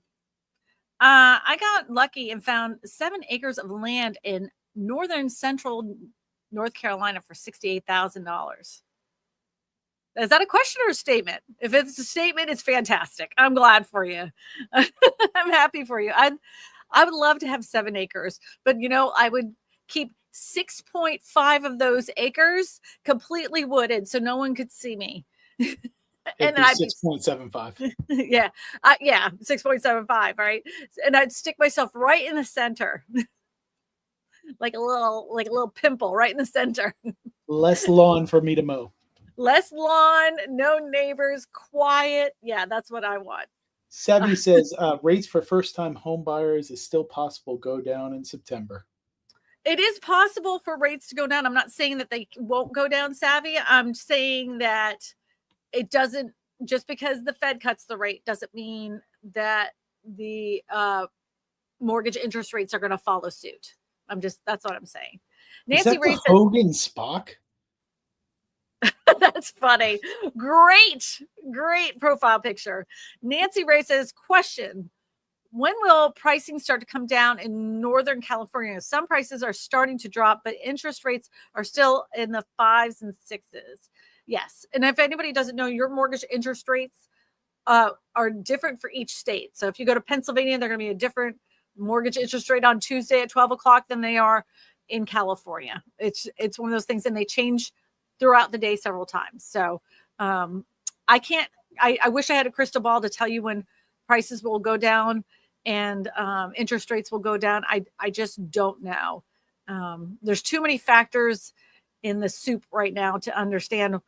I got lucky and found 7 acres of land in northern central North Carolina for $68,000. Is that a question or a statement? If it's a statement, it's fantastic. I'm glad for you. I'm happy for you. I would love to have 7 acres, but you know, I would keep 6.5 of those acres completely wooded so no one could see me. It'd be 6.75. Yeah, 6.75, right? And I'd stick myself right in the center, like a little pimple right in the center. Less lawn for me to mow. Less lawn, no neighbors, quiet. Yeah, that's what I want. Savvy says rates for first-time home buyers is still possible go down in September. It is possible for rates to go down. I'm not saying that they won't go down, Savvy. I'm saying that it doesn't, just because the Fed cuts the rate doesn't mean that the mortgage interest rates are going to follow suit. That's what I'm saying. Nancy Is that Ray the Hogan Spock? That's funny. Great profile picture. Nancy Ray says, question, when will pricing start to come down in Northern California? Some prices are starting to drop, but interest rates are still in the 5s and 6s. Yes. And if anybody doesn't know, your mortgage interest rates are different for each state. So if you go to Pennsylvania, they're going to be a different mortgage interest rate on Tuesday at 12 o'clock than they are in California. It's one of those things, and they change throughout the day several times. So I wish I had a crystal ball to tell you when prices will go down and interest rates will go down. I just don't know. There's too many factors in the soup right now to understand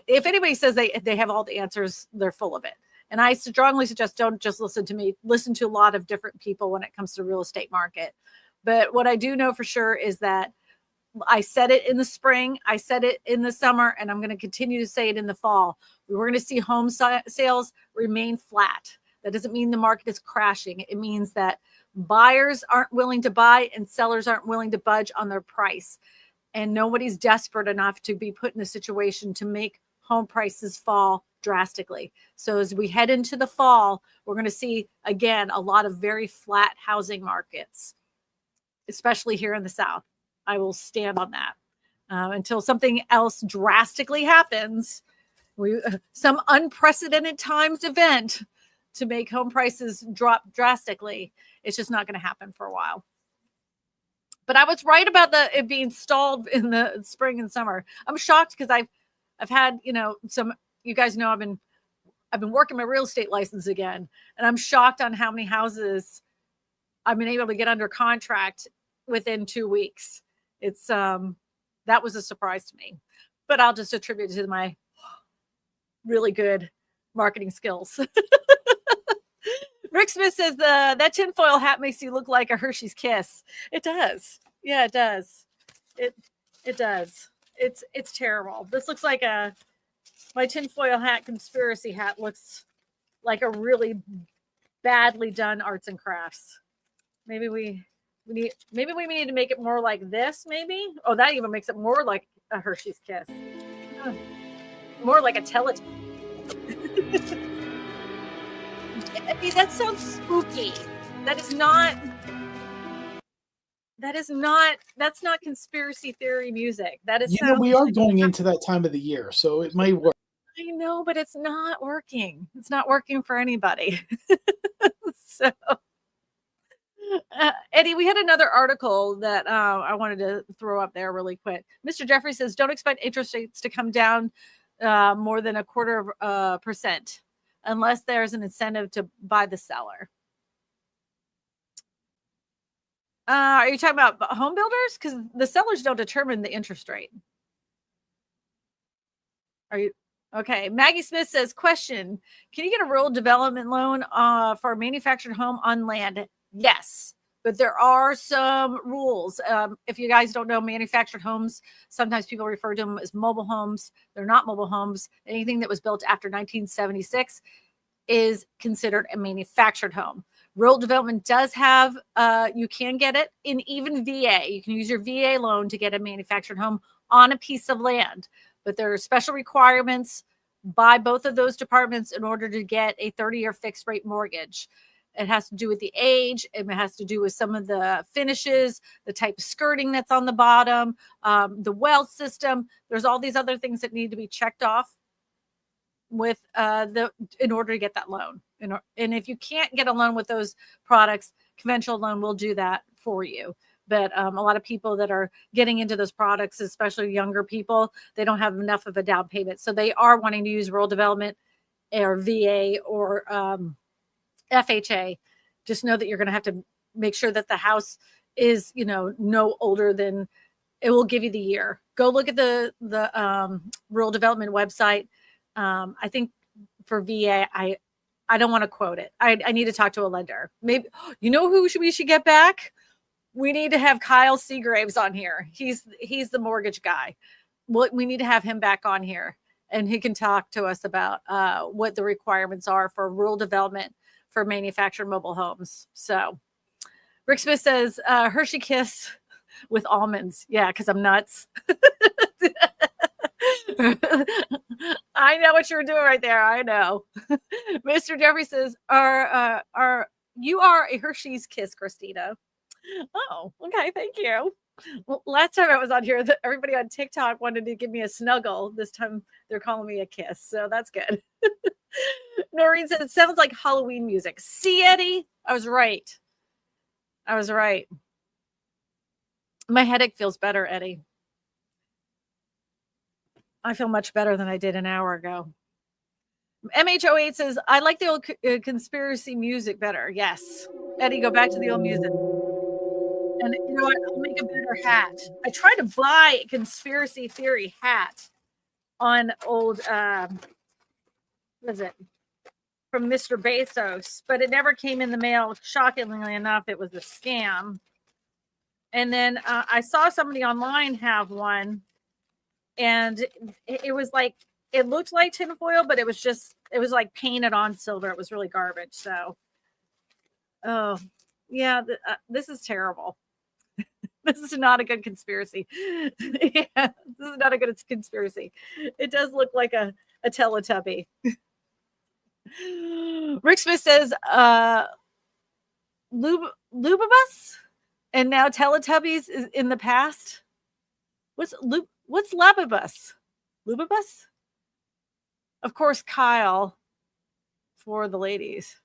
if anybody says they have all the answers, they're full of it. And I strongly suggest don't just listen to me, listen to a lot of different people when it comes to real estate market. But what I do know for sure is that I said it in the spring, I said it in the summer, and I'm going to continue to say it in the fall. We're going to see home sales remain flat. That doesn't mean the market is crashing. It means that buyers aren't willing to buy and sellers aren't willing to budge on their price. And nobody's desperate enough to be put in a situation to make home prices fall drastically. So as we head into the fall, we're going to see, again, a lot of very flat housing markets, especially here in the South. I will stand on that until something else drastically happens. Some unprecedented times event to make home prices drop drastically. It's just not going to happen for a while. But I was right about it being stalled in the spring and summer. I'm shocked because I've had, you guys know I've been working my real estate license again, and I'm shocked on how many houses I've been able to get under contract within 2 weeks. It's that was a surprise to me, but I'll just attribute it to my really good marketing skills. Rick Smith says that tinfoil hat makes you look like a Hershey's Kiss. It does. Yeah, it does. It does. It's terrible. This looks like my tinfoil hat conspiracy hat looks like a really badly done arts and crafts. Maybe we need to make it more like this, maybe? Oh, that even makes it more like a Hershey's Kiss. More like a Teletubby. I mean, that sounds spooky. That's not conspiracy theory music. That is, we are going into that time of the year, so it might work. I know, but it's not working. It's not working for anybody. So, Eddie, we had another article that I wanted to throw up there really quick. Mr. Jeffrey says, don't expect interest rates to come down more than 0.25% unless there's an incentive to buy the seller. Are you talking about home builders? Because the sellers don't determine the interest rate. Are you? Okay. Maggie Smith says, question, can you get a rural development loan for a manufactured home on land? Yes, but there are some rules. If you guys don't know, manufactured homes, sometimes people refer to them as mobile homes. They're not mobile homes. Anything that was built after 1976 is considered a manufactured home. Rural development does have, you can get it in even VA. You can use your VA loan to get a manufactured home on a piece of land, but there are special requirements by both of those departments in order to get a 30-year fixed rate mortgage. It has to do with the age. It has to do with some of the finishes, the type of skirting that's on the bottom, the well system. There's all these other things that need to be checked off with in order to get that loan. And if you can't get a loan with those products, conventional loan will do that for you. But a lot of people that are getting into those products, especially younger people, they don't have enough of a down payment. So they are wanting to use rural development or VA or FHA, just know that you're going to have to make sure that the house is, no older than, it will give you the year. Go look at the rural development website. I think for VA, I don't want to quote it. I need to talk to a lender. Maybe, who we should get back? We need to have Kyle Seagraves on here. He's the mortgage guy. We need to have him back on here, and he can talk to us about what the requirements are for rural development for manufactured mobile homes. So Rick Smith says, Hershey Kiss with almonds. Yeah, because I'm nuts. I know what you're doing right there. I know. Mr. Jeffrey says, you are a Hershey's Kiss, Kristina. Oh, okay. Thank you. Well, last time I was on here, everybody on TikTok wanted to give me a snuggle. This time they're calling me a kiss. So that's good. Noreen said, it sounds like Halloween music. See, Eddie? I was right. My headache feels better, Eddie. I feel much better than I did an hour ago. MH08 says, I like the old conspiracy music better. Yes. Eddie, go back to the old music. And you know what? I'll make a better hat. I tried to buy a conspiracy theory hat on old, what is it? From Mr. Bezos, but it never came in the mail. Shockingly enough, it was a scam. And then I saw somebody online have one, and it was like, it looked like tinfoil, but it was like painted on silver. It was really garbage. So, oh yeah, this is terrible. This is not a good conspiracy. Yeah, this is not a good conspiracy. It does look like a Teletubby. Rick Smith says, Lubabus, and now Teletubbies is in the past. What's Lababus? Lubabus? Of course, Kyle for the ladies.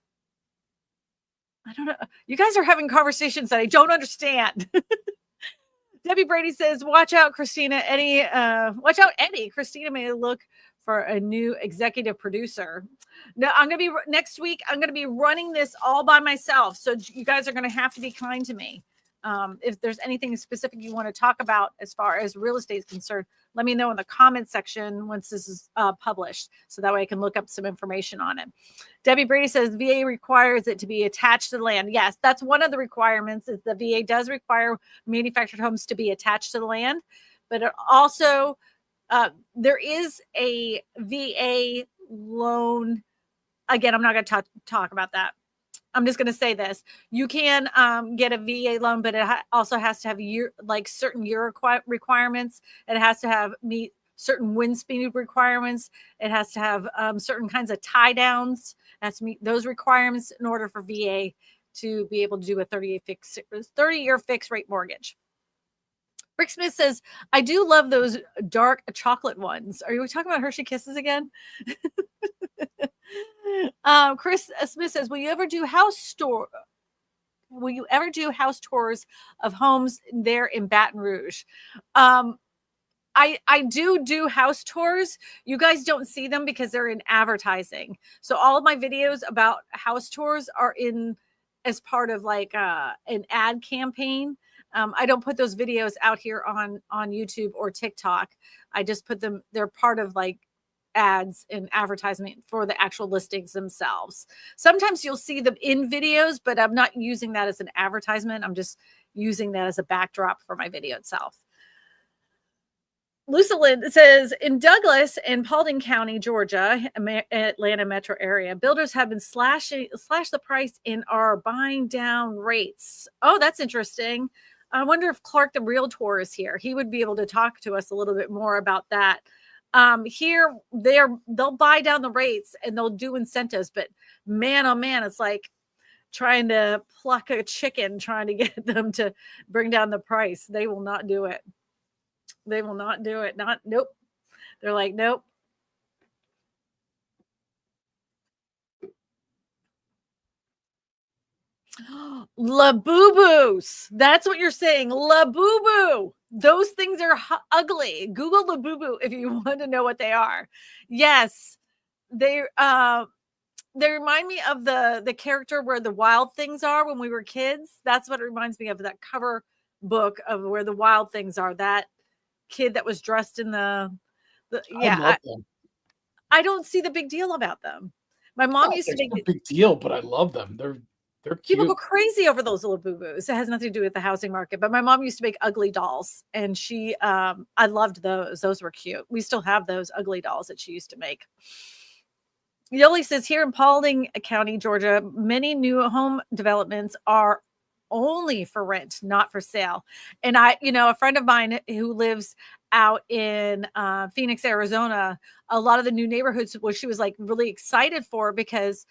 I don't know. You guys are having conversations that I don't understand. Debbie Brady says, watch out, Kristina. Watch out, Eddie. Kristina may look for a new executive producer. No, next week, I'm going to be running this all by myself. So you guys are going to have to be kind to me. If there's anything specific you want to talk about as far as real estate is concerned, let me know in the comment section once this is published, so that way I can look up some information on it. Debbie Brady says VA requires it to be attached to the land. Yes, that's one of the requirements, is the VA does require manufactured homes to be attached to the land, but it also there is a VA loan. Again, I'm not going to talk about that. I'm just going to say this. You can get a VA loan, but it also has to have certain year requirements. It has to meet certain wind speed requirements. It has to have certain kinds of tie downs. It has to meet those requirements in order for VA to be able to do a 30-year fixed rate mortgage. Rick Smith says, I do love those dark chocolate ones. Are you talking about Hershey Kisses again? Chris Smith says, will you ever do house tours of homes there in Baton Rouge? I do house tours. You guys don't see them because they're in advertising. So all of my videos about house tours are in as part of like an ad campaign. I don't put those videos out here on YouTube or TikTok. I just put them, they're part of like ads and advertisement for the actual listings themselves. Sometimes you'll see them in videos, but I'm not using that as an advertisement. I'm just using that as a backdrop for my video itself. Lucilyn says, in Douglas and Paulding County, Georgia, Atlanta metro area, builders have been slash the price and are buying down rates. Oh, that's interesting. I wonder if Clark the Realtor is here. He would be able to talk to us a little bit more about that. Here they'll buy down the rates and they'll do incentives, but man, oh man, it's like trying to pluck a chicken, trying to get them to bring down the price. They will not do it. They will not do it. Nope. They're like, nope. Labubu's. That's what you're saying. Labubu. Those things are ugly. Google Labubu if you want to know what they are. Yes. they remind me of the character where the wild things are when we were kids. That's what it reminds me of, that cover book of where the wild things are. That kid that was dressed in the I love them. I don't see the big deal about them. My mom used to There's make no big deal, but I love them. They're people cute. go crazy over those little boo-boos. It has nothing to do with the housing market, but my mom used to make ugly dolls, and she I loved those. Those were cute. We still have those ugly dolls that she used to make. Yoli says, here in Paulding County, Georgia, many new home developments are only for rent, not for sale. And a friend of mine who lives out in Phoenix, Arizona, a lot of the new neighborhoods, which she was like really excited for, because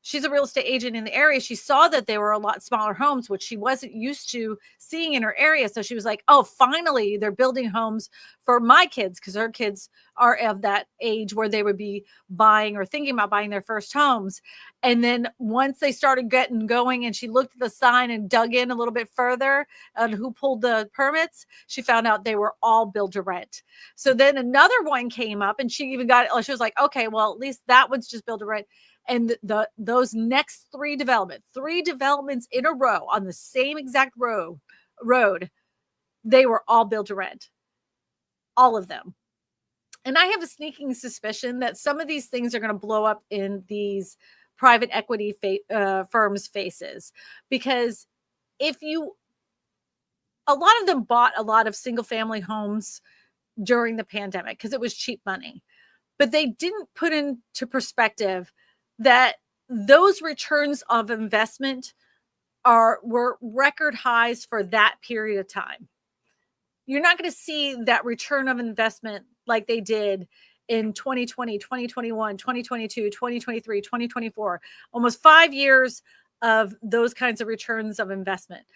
she's a real estate agent in the area. She saw that they were a lot smaller homes, which she wasn't used to seeing in her area. So she was like, oh, finally, they're building homes for my kids, because her kids are of that age where they would be buying or thinking about buying their first homes. And then once they started getting going and she looked at the sign and dug in a little bit further on who pulled the permits, she found out they were all build to rent. So then another one came up, and she was like, okay, well, at least that one's just build to rent. And those next three developments in a row on the same exact road, they were all built to rent, all of them. And I have a sneaking suspicion that some of these things are going to blow up in these private equity firms' faces, because a lot of them bought a lot of single family homes during the pandemic because it was cheap money, but they didn't put into perspective that those returns of investment were record highs for that period of time. You're not going to see that return of investment like they did in 2020, 2021, 2022, 2023, 2024, almost 5 years of those kinds of returns of investment.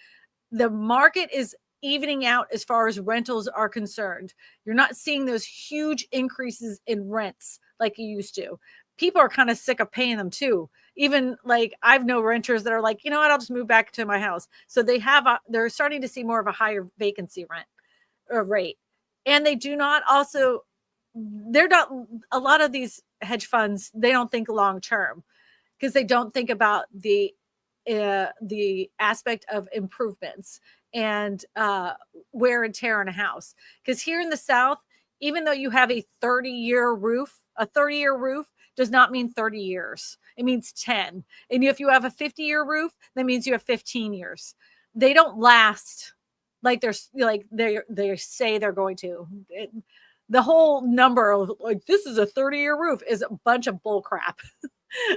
The market is evening out as far as rentals are concerned. You're not seeing those huge increases in rents like you used to. People are kind of sick of paying them too. Even like I've known renters that are like, you know what, I'll just move back to my house. So they're starting to see more of a higher vacancy rate. And they're not, a lot of these hedge funds, they don't think long term, because they don't think about the aspect of improvements and wear and tear on a house. Because here in the South, even though you have a 30-year roof does not mean 30 years. It means 10. And if you have a 50-year roof, that means you have 15 years. They don't last like they say they're going to. The whole number of like, this is a 30-year roof is a bunch of bull crap.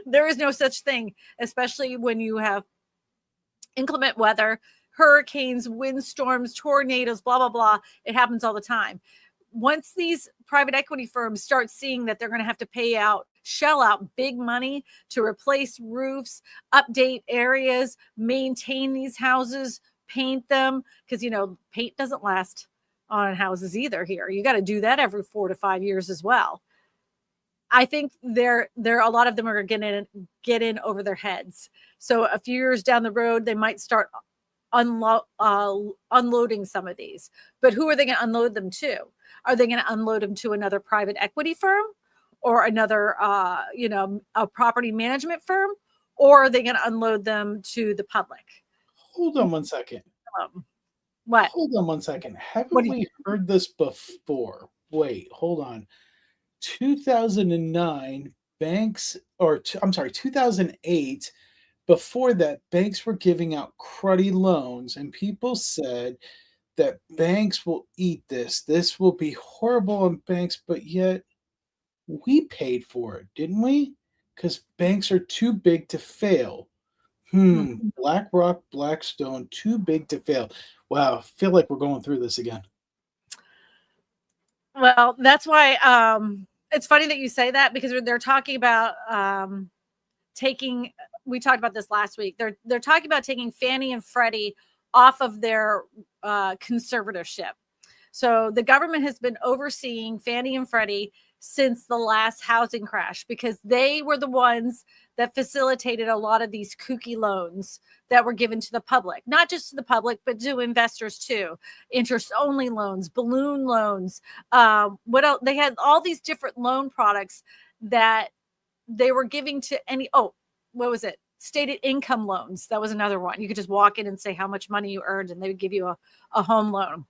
There is no such thing, especially when you have inclement weather, hurricanes, windstorms, tornadoes, blah, blah, blah. It happens all the time. Once these private equity firms start seeing that they're going to have to shell out big money to replace roofs, update areas, maintain these houses, paint them, because, paint doesn't last on houses either here. You got to do that every 4 to 5 years as well. I think there a lot of them are going to get in over their heads. So a few years down the road, they might start unloading some of these. But who are they going to unload them to? Are they going to unload them to another private equity firm or another, a property management firm? Or are they going to unload them to the public? Hold on one second. What? Hold on one second. Haven't we heard this before? Wait, hold on. 2009 2008, before that, banks were giving out cruddy loans, and people said that banks will eat this. This will be horrible on banks, but yet we paid for it, didn't we? Because banks are too big to fail. BlackRock, Blackstone, too big to fail. Wow, I feel like we're going through this again. Well, that's why it's funny that you say that, because they're talking about we talked about this last week. They're talking about taking Fannie and Freddie off of their conservatorship. So the government has been overseeing Fannie and Freddie since the last housing crash, because they were the ones that facilitated a lot of these kooky loans that were given to the public, not just to the public, but to investors too. Interest-only loans, balloon loans. What else? They had all these different loan products that they were giving to any, what was it? Stated income loans. That was another one. You could just walk in and say how much money you earned, and they would give you a home loan.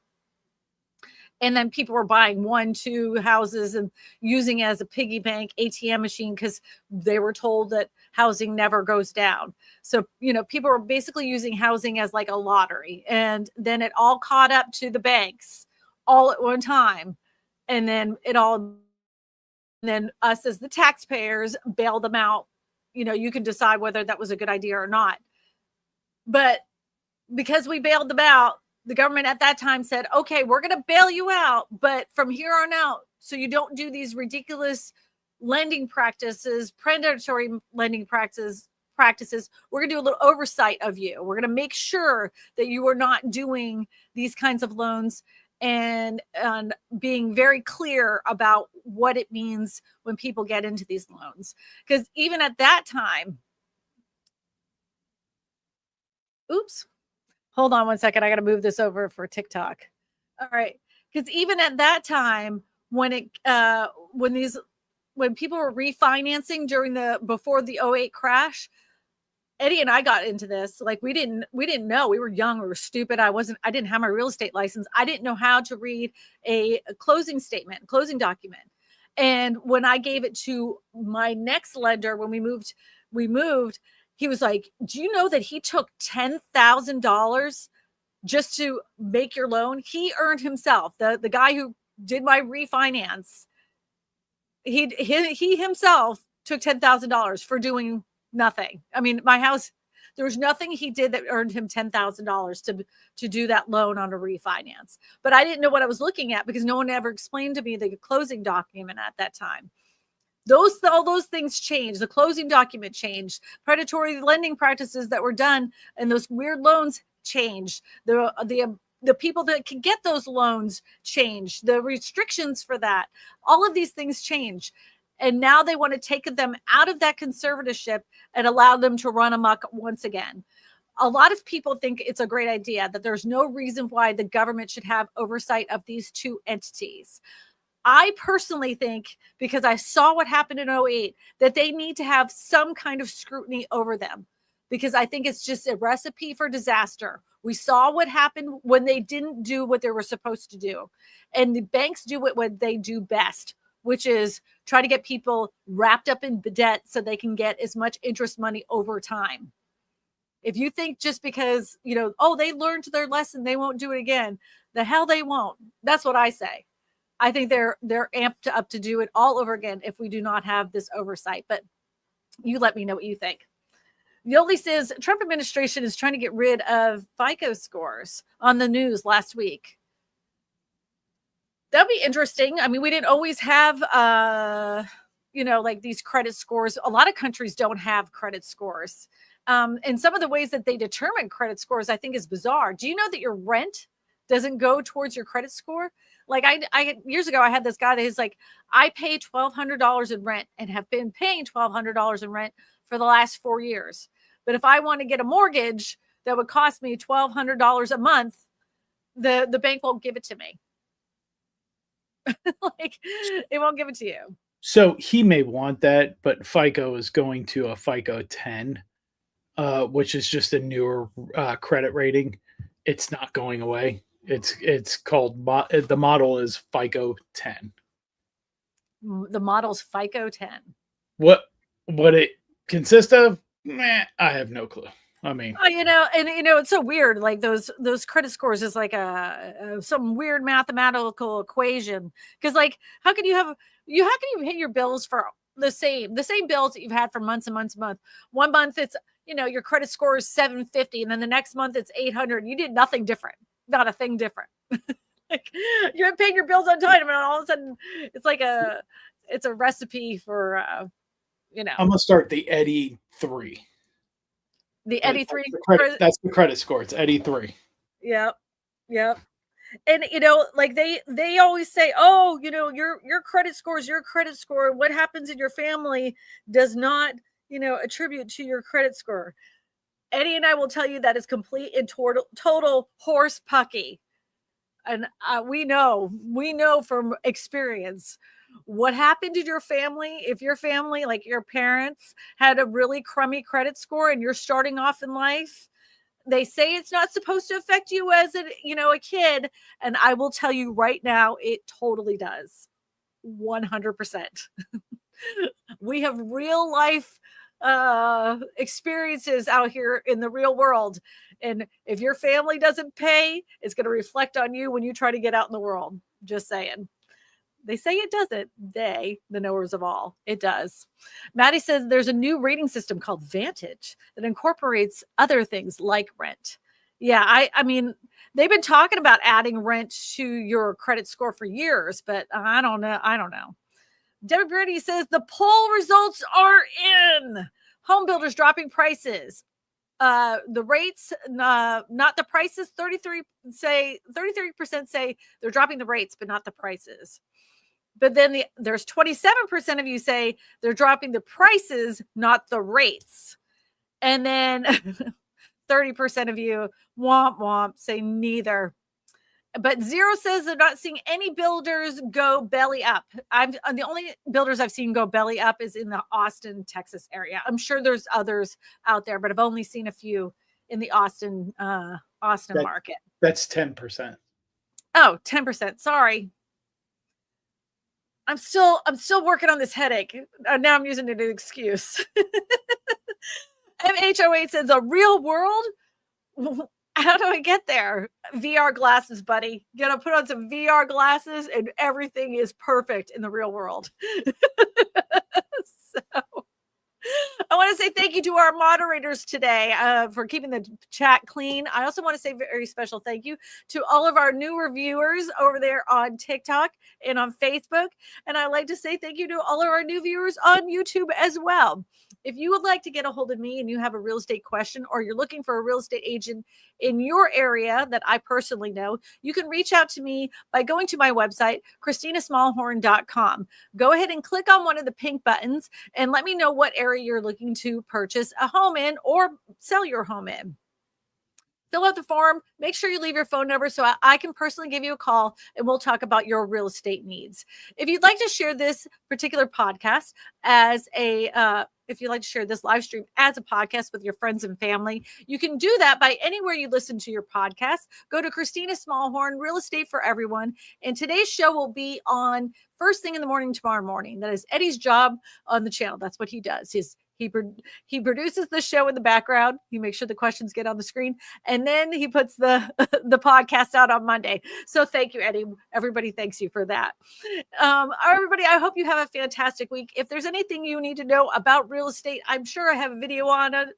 And then people were buying 1, 2 houses and using it as a piggy bank ATM machine because they were told that housing never goes down. So, people were basically using housing as like a lottery. And then it all caught up to the banks all at one time. And then us as the taxpayers bailed them out. You can decide whether that was a good idea or not. But because we bailed them out, the government at that time said, okay, we're going to bail you out, but from here on out, so you don't do these ridiculous lending practices, predatory lending practices, we're going to do a little oversight of you. We're going to make sure that you are not doing these kinds of loans and being very clear about what it means when people get into these loans. Because even at that time, hold on one second. I got to move this over for TikTok. All right. Because even at that time, when people were refinancing before the 2008 crash, Eddie and I got into this. Like we didn't know. We were young. We were stupid. I didn't have my real estate license. I didn't know how to read a closing document. And when I gave it to my next lender, when we moved, he was like, do you know that he took $10,000 just to make your loan? He earned himself, the guy who did my refinance. He himself took $10,000 for doing nothing. I mean, my house, there was nothing he did that earned him $10,000 to do that loan on a refinance. But I didn't know what I was looking at because no one ever explained to me the closing document at that time. All those things changed. The closing document changed. Predatory lending practices that were done and those weird loans changed. The people that can get those loans changed. The restrictions for that. All of these things change. And now they want to take them out of that conservatorship and allow them to run amok once again. A lot of people think it's a great idea, that there's no reason why the government should have oversight of these two entities. I personally think, because I saw what happened in 2008, that they need to have some kind of scrutiny over them, because I think it's just a recipe for disaster. We saw what happened when they didn't do what they were supposed to do. And the banks do what they do best, which is try to get people wrapped up in debt so they can get as much interest money over time. If you think just because, they learned their lesson, they won't do it again, the hell they won't. That's what I say. I think they're amped up to do it all over again if we do not have this oversight. But you let me know what you think. Yoli says Trump administration is trying to get rid of FICO scores on the news last week. That'd be interesting. I mean, we didn't always have, like these credit scores. A lot of countries don't have credit scores. And some of the ways that they determine credit scores, I think, is bizarre. Do you know that your rent doesn't go towards your credit score? Like I years ago, I had this guy that is like, I pay $1,200 in rent and have been paying $1,200 in rent for the last 4 years. But if I want to get a mortgage that would cost me $1,200 a month, the bank won't give it to me. Like, it won't give it to you. So he may want that, but FICO is going to a FICO 10, which is just a newer credit rating. It's not going away. It's called, the model is FICO 10. The model's FICO 10. What it consists of? I have no clue. I mean, it's so weird. Like those credit scores is like some weird mathematical equation. Because like, how can you pay your bills for the same bills that you've had for months and months and months? 1 month it's, your credit score is 750, and then the next month it's 800. You did nothing different, not a thing different. Like, you're paying your bills on time, and all of a sudden it's like it's a recipe for I'm gonna start the Eddie 3. The Eddie 3. That's the credit score. It's Eddie 3. Yep. And like they always say, oh, your credit score is your credit score. What happens in your family does not, attribute to your credit score. Eddie and I will tell you that is complete and total horse pucky. And we know from experience What happened to your family? If your family, like your parents, had a really crummy credit score and you're starting off in life, they say it's not supposed to affect you as a kid. And I will tell you right now, it totally does. 100%. We have real life experiences out here in the real world. And if your family doesn't pay, it's going to reflect on you when you try to get out in the world. Just saying. They say it doesn't. They, the knowers of all, it does. Maddie says there's a new rating system called Vantage that incorporates other things like rent. Yeah, I mean, they've been talking about adding rent to your credit score for years, but I don't know. Debbie Brady says the poll results are in. Home builders dropping prices. The rates, not the prices. 33% say they're dropping the rates, but not the prices. But then there's 27% of you say they're dropping the prices, not the rates. And then 30% of you womp womp say neither. But 0 says they're not seeing any builders go belly up. The only builders I've seen go belly up is in the Austin, Texas area. I'm sure there's others out there, but I've only seen a few in the Austin market. That's 10%. Oh, 10%. Sorry. I'm still working on this headache. Now I'm using it as an excuse. MHO8 says a real world. How do I get there? VR glasses, buddy. You gotta put on some VR glasses and everything is perfect in the real world. So I want to say thank you to our moderators today for keeping the chat clean. I also want to say very special thank you to all of our new reviewers over there on TikTok and on Facebook. And I'd like to say thank you to all of our new viewers on YouTube as well. If you would like to get a hold of me and you have a real estate question or you're looking for a real estate agent in your area that I personally know, you can reach out to me by going to my website, KristinaSmallhorn.com. Go ahead and click on one of the pink buttons and let me know what area you're looking to purchase a home in or sell your home in. Fill out the form. Make sure you leave your phone number so I can personally give you a call and we'll talk about your real estate needs. If you'd like to share this particular podcast if you'd like to share this live stream as a podcast with your friends and family, you can do that by anywhere you listen to your podcast. Go to Kristina Smallhorn, Real Estate for Everyone. And today's show will be on first thing in the morning tomorrow morning. That is Eddie's job on the channel. That's what he does. He produces the show in the background. He makes sure the questions get on the screen. And then he puts the podcast out on Monday. So thank you, Eddie. Everybody thanks you for that. Everybody, I hope you have a fantastic week. If there's anything you need to know about real estate, I'm sure I have a video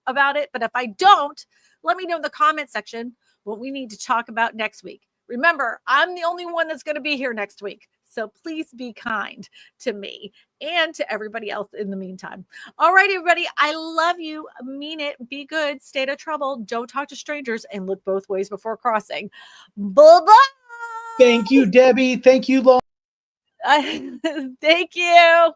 about it. But if I don't, let me know in the comment section what we need to talk about next week. Remember, I'm the only one that's going to be here next week. So please be kind to me and to everybody else in the meantime. All right, everybody. I love you. Mean it. Be good. Stay out of trouble. Don't talk to strangers and look both ways before crossing. Bye-bye. Thank you, Debbie. Thank you, Lauren. Thank you.